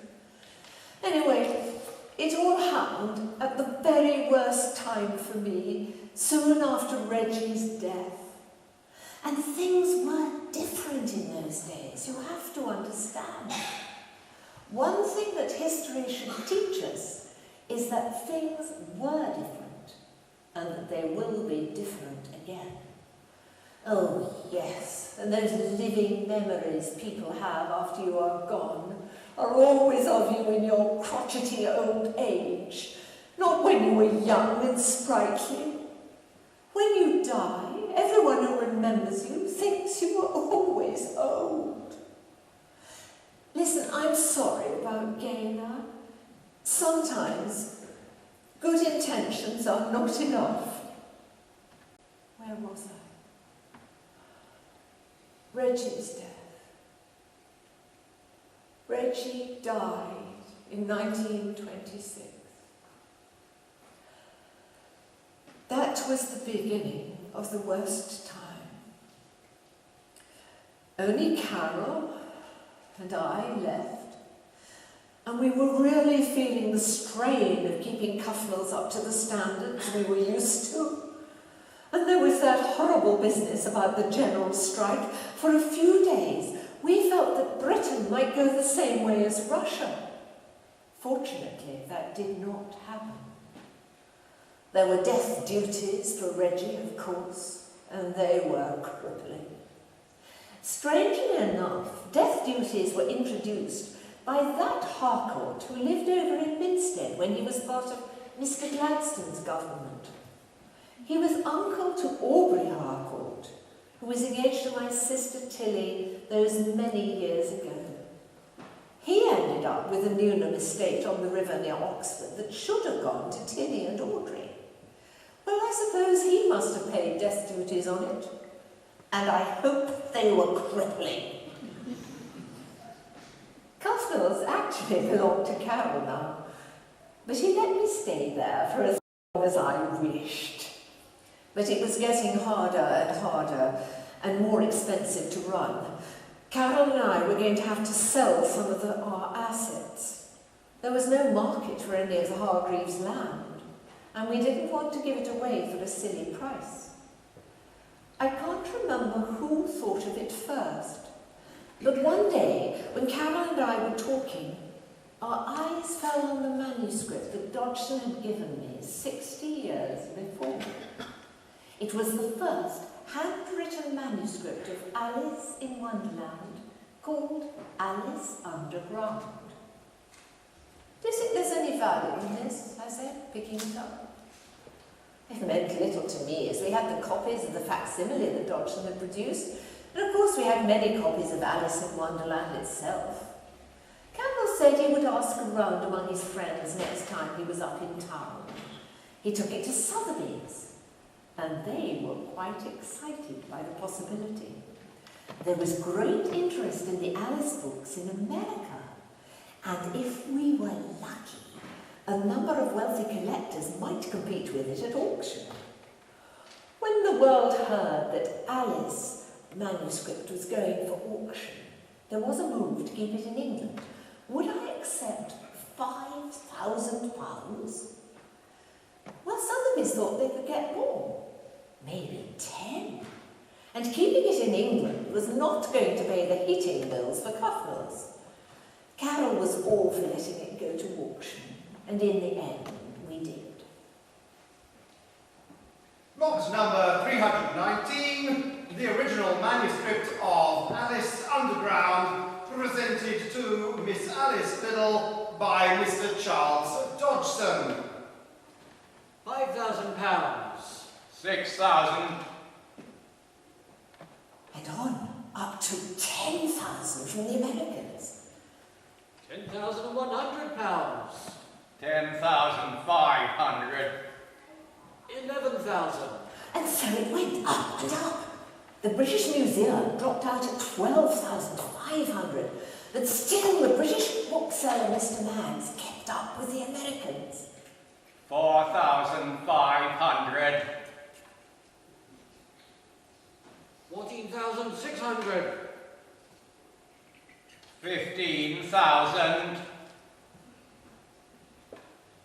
Anyway, it all happened at the very worst time for me, soon after Reggie's death. And things were different in those days, you have to understand. One thing that history should teach us is that things were different, and that they will be different again. Oh, yes, and those living memories people have after you are gone are always of you in your crotchety old age, not when you were young and sprightly. When you die, everyone who remembers you thinks you were always old. Listen, I'm sorry about Gaynor. Sometimes good intentions are not enough. Where was I? Reggie's death. Reggie died in 1926. That was the beginning of the worst time. Only Carol and I left, and we were really feeling the strain of keeping Cuffnells up to the standards we were used to. And there was that horrible business about the general strike. For a few days, we felt that Britain might go the same way as Russia. Fortunately, that did not happen. There were death duties for Reggie, of course, and they were crippling. Strangely enough, death duties were introduced by that Harcourt who lived over in Minstead when he was part of Mr. Gladstone's government. He was uncle to Aubrey Harcourt, who was engaged to my sister Tilly those many years ago. He ended up with a Newnham estate on the river near Oxford that should have gone to Tilly and Audrey. Well, I suppose he must have paid death duties on it, and I hope they were crippling. Cuffnells actually belonged to Carol now, but he let me stay there for as long as I wished. But it was getting harder and harder and more expensive to run. Carol and I were going to have to sell some of our assets. There was no market for any of the Hargreaves' land, and we didn't want to give it away for a silly price. I can't remember who thought of it first, but one day, when Carol and I were talking, our eyes fell on the manuscript that Dodgson had given me 60 years before. It was the first handwritten manuscript of Alice in Wonderland, called Alice Underground. Do you think there's any value in this? I said, picking it up. It meant little to me, as we had the copies of the facsimile that Dodgson had produced, and of course we had many copies of Alice in Wonderland itself. Campbell said he would ask around among his friends next time he was up in town. He took it to Sotheby's, and they were quite excited by the possibility. There was great interest in the Alice books in America, and if we were lucky, a number of wealthy collectors might compete with it at auction. When the world heard that Alice manuscript was going for auction, there was a move to keep it in England. Would I accept £5,000? Well, Sotheby's thought they could get more, maybe 10. And keeping it in England was not going to pay the heating bills for Cuffnells. Carol was all for letting it go to auction, and in the end, we did.
Lot number 319, the original manuscript of Alice Underground, presented to Miss Alice Biddle by Mr. Charles Dodgson.
£5,000.
6,000.
And on, up to 10,000 from the Americans.
£10,100.
10,500.
11,000.
And so it went up and up. The British Museum dropped out at 12,500, but still the British bookseller Mr. Manns kept up with the Americans.
4,500.
14,600.
15,000.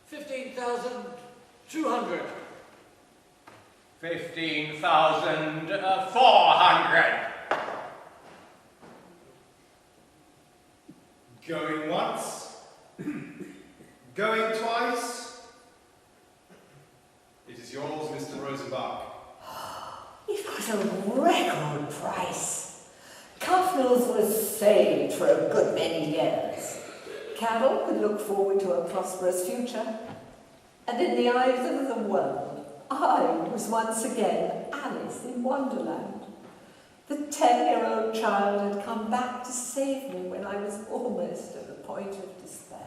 15,200.
15,400.
Going once, going twice. It is yours, Mr. Rosenbach.
It was a record price. Cuffnells was saved for a good many years. Carol could look forward to a prosperous future. And in the eyes of the world, I was once again Alice in Wonderland. The 10-year-old child had come back to save me when I was almost at the point of despair.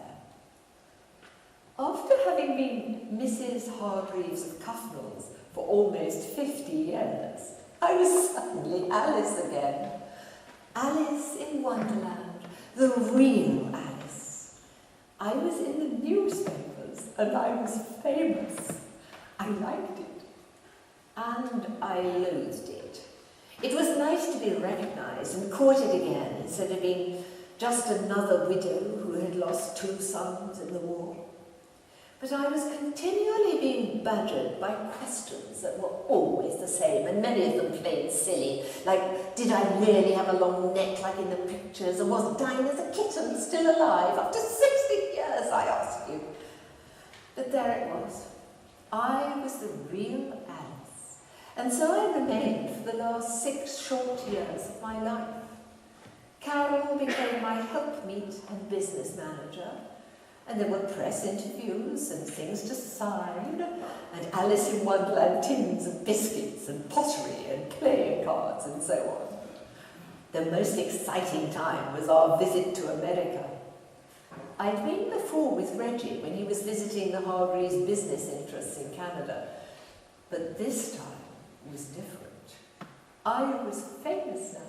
After having been Mrs. Hargreaves of Cuffnells for almost 50 years, I was suddenly Alice again, Alice in Wonderland, the real Alice. I was in the newspapers and I was famous. I liked it. And I loathed it. It was nice to be recognised and courted again instead of being just another widow who had lost 2 sons in the war. But I was continually being badgered by questions that were always the same, and many of them plain silly, like, did I really have a long neck like in the pictures, and was Dinah's a kitten still alive after 60 years, I asked you. But there it was. I was the real Alice, and so I remained for the last 6 short years of my life. Carol became my helpmeet and business manager, and there were press interviews and things to sign, and Alice in Wonderland tins of biscuits and pottery and playing cards and so on. The most exciting time was our visit to America. I'd been before with Reggie when he was visiting the Hargreaves business interests in Canada, but this time was different. I was famous now,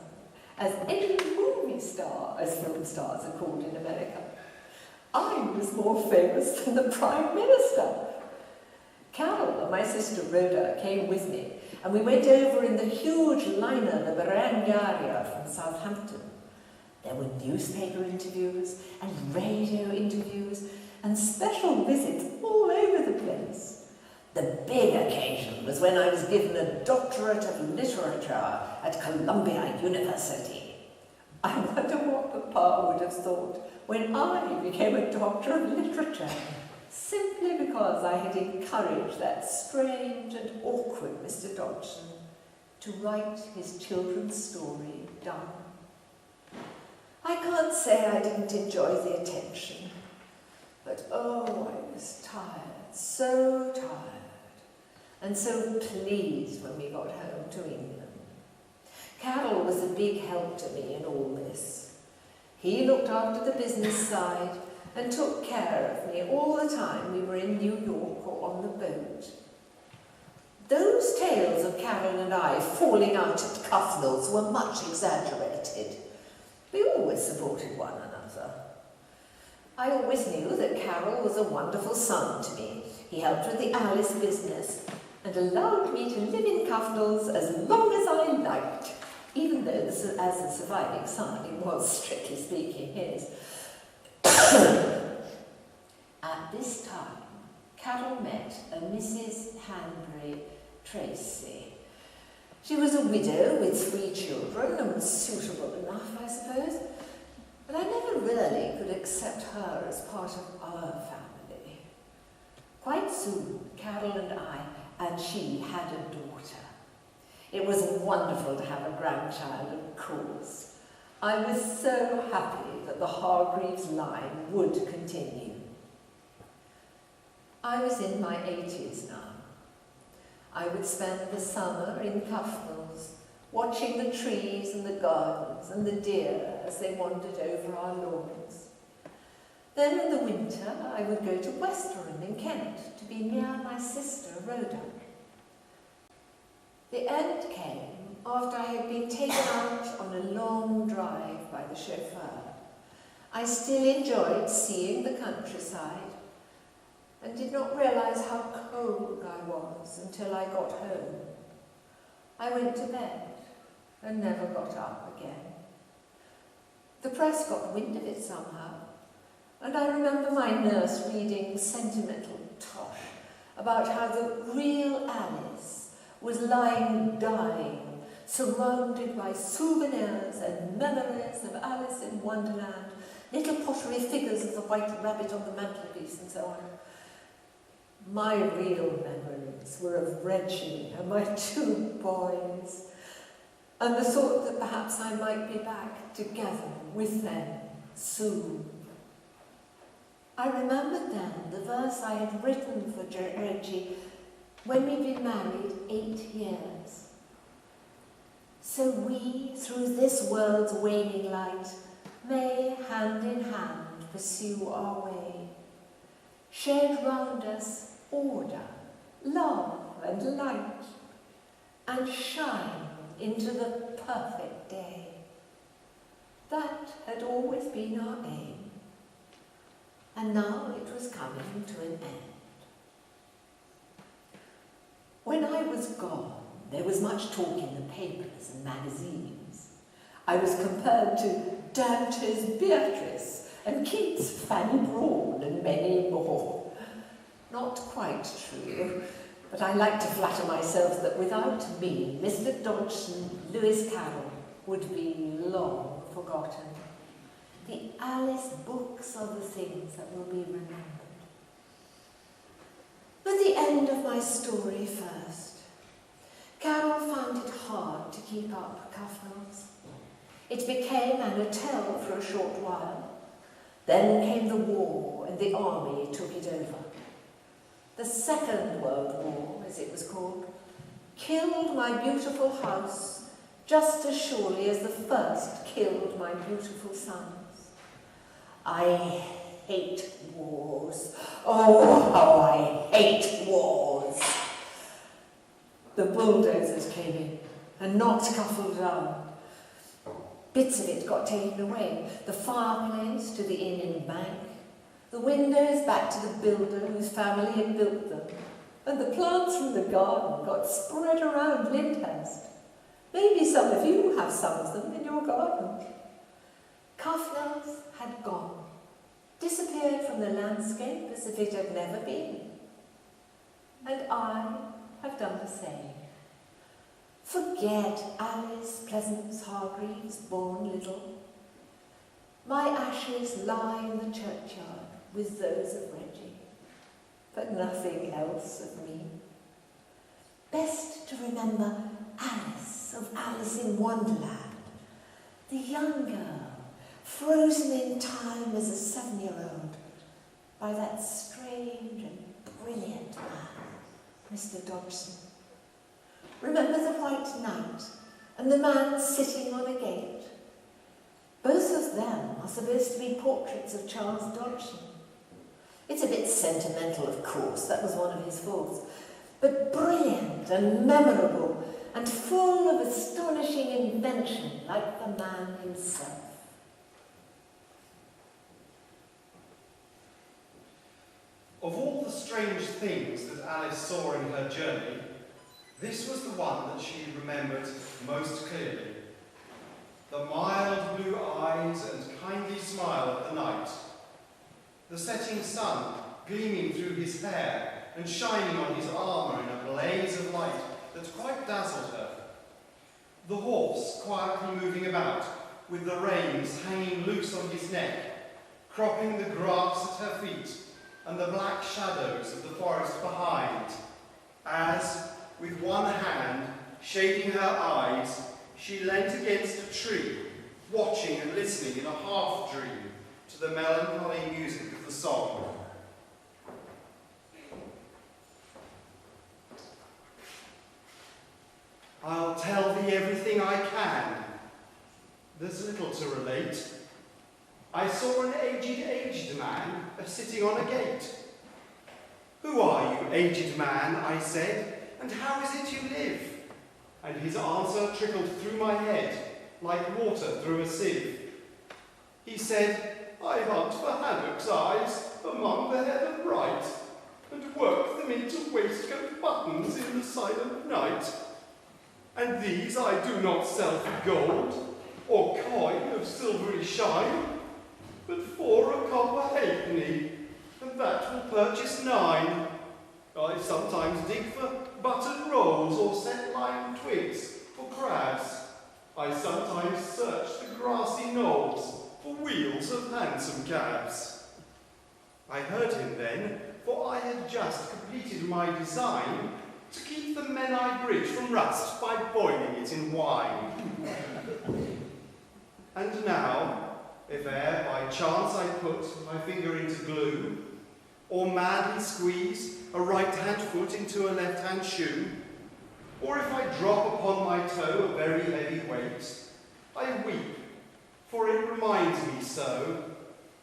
as any movie star, as film stars are called in America. I was more famous than the Prime Minister. Carol and my sister Rhoda came with me, and we went over in the huge liner, the Barangaria from Southampton. There were newspaper interviews and radio interviews and special visits all over the place. The big occasion was when I was given a doctorate of literature at Columbia University. I wonder what Papa would have thought when I became a doctor of literature, simply because I had encouraged that strange and awkward Mr. Dodgson to write his children's story down. I can't say I didn't enjoy the attention, but oh, I was tired, so tired, and so pleased when we got home to England. Carol was a big help to me in all this. He looked after the business side and took care of me all the time we were in New York or on the boat. Those tales of Carol and I falling out at Custnell's were much exaggerated. We always supported one another. I always knew that Carol was a wonderful son to me. He helped with the Alice business and allowed me to live in Custnell's as long as I liked, even though as a surviving son it was, strictly speaking, his. At this time, Carol met a Mrs. Hanbury Tracy. She was a widow with 3 children and was suitable enough, I suppose, but I never really could accept her as part of our family. Quite soon, Carol and she had a daughter. It was wonderful to have a grandchild, of course. I was so happy that the Hargreaves line would continue. I was in my 80s now. I would spend the summer in Custnell's, watching the trees and the gardens and the deer as they wandered over our lawns. Then in the winter, I would go to Westerham in Kent to be near my sister Rhoda. The end came after I had been taken out on a long drive by the chauffeur. I still enjoyed seeing the countryside and did not realise how cold I was until I got home. I went to bed and never got up again. The press got wind of it somehow, and I remember my nurse reading sentimental tosh about how the real Alice was lying dying, surrounded by souvenirs and memories of Alice in Wonderland, little pottery figures of the white rabbit on the mantelpiece and so on. My real memories were of Reggie and my 2 boys, and the thought that perhaps I might be back together with them soon. I remembered then the verse I had written for Reggie when we'd been married 8 years. So we, through this world's waning light, may hand in hand pursue our way. Shed round us order, love and light, and shine into the perfect day. That had always been our aim, and now it was coming to an end. When I was gone, there was much talk in the papers and magazines. I was compared to Dante's Beatrice and Keats' Fanny Broad and many more. Not quite true, but I like to flatter myself that without me, Mr. Dodgson, Lewis Carroll, would be long forgotten. The Alice books are the things that will be remembered. But the end of my story first. Carol found it hard to keep up Cuffnells. It became an hotel for a short while. Then came the war and the army took it over. The Second World War, as it was called, killed my beautiful house just as surely as the first killed my beautiful sons. I hate wars. Oh, how I hate wars. The bulldozers came in and knocked Cuffnell down. Bits of it got taken away. The fireplace to the inn in Bank, the windows back to the builder whose family had built them, and the plants from the garden got spread around Lyndhurst. Maybe some of you have some of them in your garden. Cuffnells had gone, disappeared from the landscape as if it had never been. And I have done the same. Forget Alice Pleasance Hargreaves, born little. My ashes lie in the churchyard with those of Reggie, but nothing else of me. Best to remember Alice of Alice in Wonderland, the young girl, frozen in time as a 7-year-old by that strange and brilliant man, Mr. Dodgson. Remember the White Knight and the man sitting on a gate? Both of them are supposed to be portraits of Charles Dodgson. It's a bit sentimental, of course, that was one of his faults, but brilliant and memorable and full of astonishing invention like the man himself.
Of all the strange things that Alice saw in her journey, this was the one that she remembered most clearly. The mild blue eyes and kindly smile of the knight. The setting sun gleaming through his hair and shining on his armour in a blaze of light that quite dazzled her. The horse quietly moving about, with the reins hanging loose on his neck, cropping the grass at her feet, and the black shadows of the forest behind, as, with one hand shading her eyes, she leant against a tree, watching and listening in a half-dream to the melancholy music of the song. I'll tell thee everything I can. There's little to relate. I saw an aged man sitting on a gate. Who are you, aged man? I said, and how is it you live? And his answer trickled through my head like water through a sieve. He said, I hunt for haddocks' eyes among the heather bright, and work them into waistcoat buttons in the silent night. And these I do not sell for gold, or coin of silvery shine, but for a copper halfpenny, and that will purchase 9. I sometimes dig for button rolls or set lime twigs for crabs. I sometimes search the grassy knolls for wheels of hansom cabs. I heard him then, for I had just completed my design to keep the Menai Bridge from rust by boiling it in wine. And now, if e'er by chance I put my finger into glue, or madly squeeze a right-hand foot into a left-hand shoe, or if I drop upon my toe a very heavy weight, I weep, for it reminds me so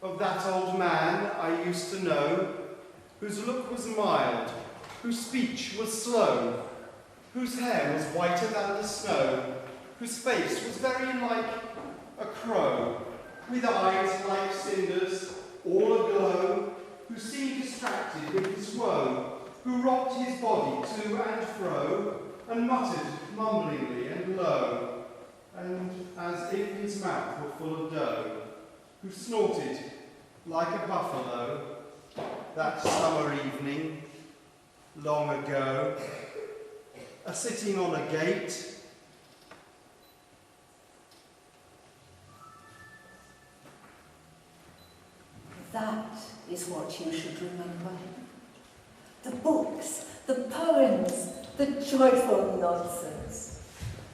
of that old man I used to know, whose look was mild, whose speech was slow, whose hair was whiter than the snow, whose face was very like a crow, with eyes like cinders, all aglow, who seemed distracted with his woe, who rocked his body to and fro, and muttered mumblingly and low, and as if his mouth were full of dough, who snorted like a buffalo that summer evening, long ago, a-sitting on a gate.
That is what you should remember. The books, the poems, the joyful nonsense.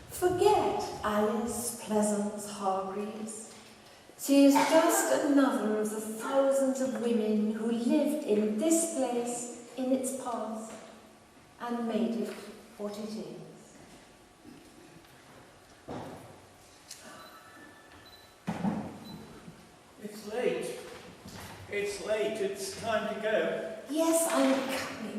Forget Alice Pleasance Hargreaves. She is just another of the thousands of women who lived in this place in its past and made it what it is.
It's late. It's late. It's time to go.
Yes, I'm coming.